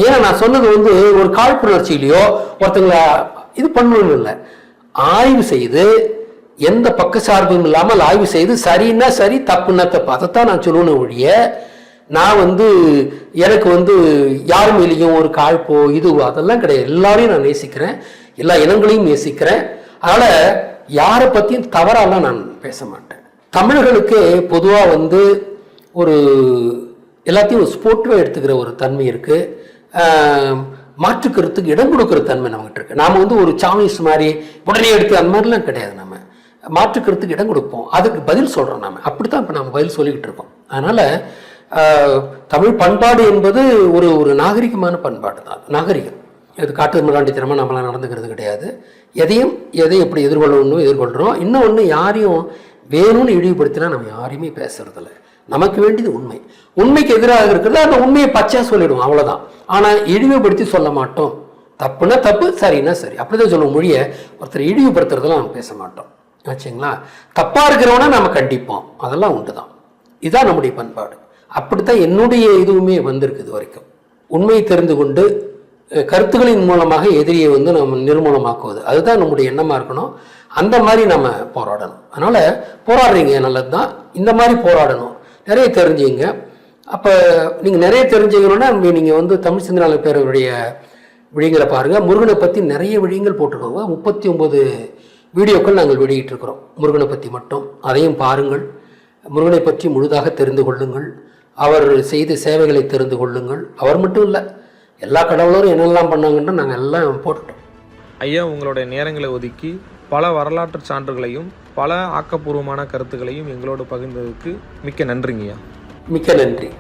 Speaker 1: ஏன்னா நான் சொன்னது வந்து ஒரு காழ்ப்புணர்ச்சியிலையோ ஒருத்தங்களை இது பண்ணணும் இல்லை. ஆய்வு செய்து எந்த பக்க சார்பும் இல்லாமல் ஆய்வு செய்து சரின்னா சரி, தப்புன்னா தப்பு, அதைத்தான் நான் சொல்லணும் ஒழிய நான் வந்து எனக்கு வந்து யார் மேலேயும் ஒரு காழ்ப்போ இதுவோ அதெல்லாம் கிடையாது. எல்லாரையும் நான் நேசிக்கிறேன், எல்லா இனங்களையும் நேசிக்கிறேன். அதனால் யாரை பற்றியும் தவறாலாம் நான் பேச மாட்டேன். தமிழர்களுக்கு பொதுவாக வந்து ஒரு எல்லாத்தையும் ஒரு ஸ்போர்ட்டிவாக எடுத்துக்கிற ஒரு தன்மை இருக்குது. மாற்றுக்கிறதுக்கு இடம் கொடுக்குற தன்மை நம்மகிட்ட இருக்குது. நாம் வந்து ஒரு சாமிஸ் மாதிரி உடனே எடுத்து அந்த மாதிரிலாம் கிடையாது. நம்ம மாற்றுக்கிறதுக்கு இடம் கொடுப்போம், அதுக்கு பதில் சொல்கிறோம். நாம் அப்படி தான் இப்போ நம்ம பதில் சொல்லிக்கிட்டு இருக்கோம். அதனால் தமிழ் பண்பாடு என்பது ஒரு நாகரிகமான பண்பாடு தான். நாகரிகம் இது காட்டு மிராண்டித்தனமாக நம்மளாம் நடந்துக்கிறது கிடையாது. எதை எப்படி எதிர்கொள்ளணும் எதிர்கொள்கிறோம். இன்னொன்று, யாரையும் வேணும்னு இழிவுபடுத்தினா நம்ம யாரையுமே பேசுறதில்ல. நமக்கு வேண்டியது உண்மை. உண்மைக்கு எதிராக இருக்கிறது அந்த உண்மையை பச்சையாக சொல்லிடுவோம், அவ்வளோதான். ஆனால் இழிவுபடுத்தி சொல்ல மாட்டோம். தப்புனா தப்பு, சரின்னா சரி, அப்படிதான் சொல்லுவோம். மொழியை ஒருத்தர் இழிவுபடுத்துறதெல்லாம் நம்ம பேச மாட்டோம். ஆச்சுங்களா? தப்பாக இருக்கிறவனா நம்ம கண்டிப்போம், அதெல்லாம் உண்டு தான். இதுதான் நம்முடைய பண்பாடு. அப்படித்தான் என்னுடைய இதுவுமே வந்திருக்கு இது வரைக்கும். உண்மையை தெரிந்து கொண்டு கருத்துக்களின் மூலமாக எதிரியை வந்து நம்ம நிர்மூலமாக்குவது, அதுதான் நம்முடைய எண்ணமாக இருக்கணும். அந்த மாதிரி நம்ம போராடணும். அதனால் போராடுறீங்க, நல்லது தான். இந்த மாதிரி போராடணும், நிறைய தெரிஞ்சுங்க. அப்போ நீங்கள் நிறைய தெரிஞ்சுக்கணுன்னா நீங்கள் வந்து தமிழ் சிந்தனை பேரவருடைய விழிங்களை பாருங்கள். முருகனை பற்றி நிறைய விழிங்கள் போட்டிருக்கோங்க. 39 வீடியோக்கள் நாங்கள் வெளியிட்டிருக்கிறோம் முருகனை பற்றி மட்டும். அதையும் பாருங்கள். முருகனை பற்றி முழுதாக தெரிந்து கொள்ளுங்கள். அவர் செய்த சேவைகளை தெரிந்து கொள்ளுங்கள். அவர் மட்டும் இல்லை, எல்லா கடவுளரும் என்னெல்லாம் பண்ணாங்கன்னு நாங்கள் எல்லாம் போட்டுட்டோம்.
Speaker 2: ஐயா, உங்களுடைய நேரங்களை ஒதுக்கி பல வரலாற்று சான்றுகளையும் பல ஆக்கப்பூர்வமான கருத்துக்களையும் எங்களோடு பகிர்ந்ததுக்கு மிக்க நன்றிங்கய்யா.
Speaker 1: மிக்க நன்றி.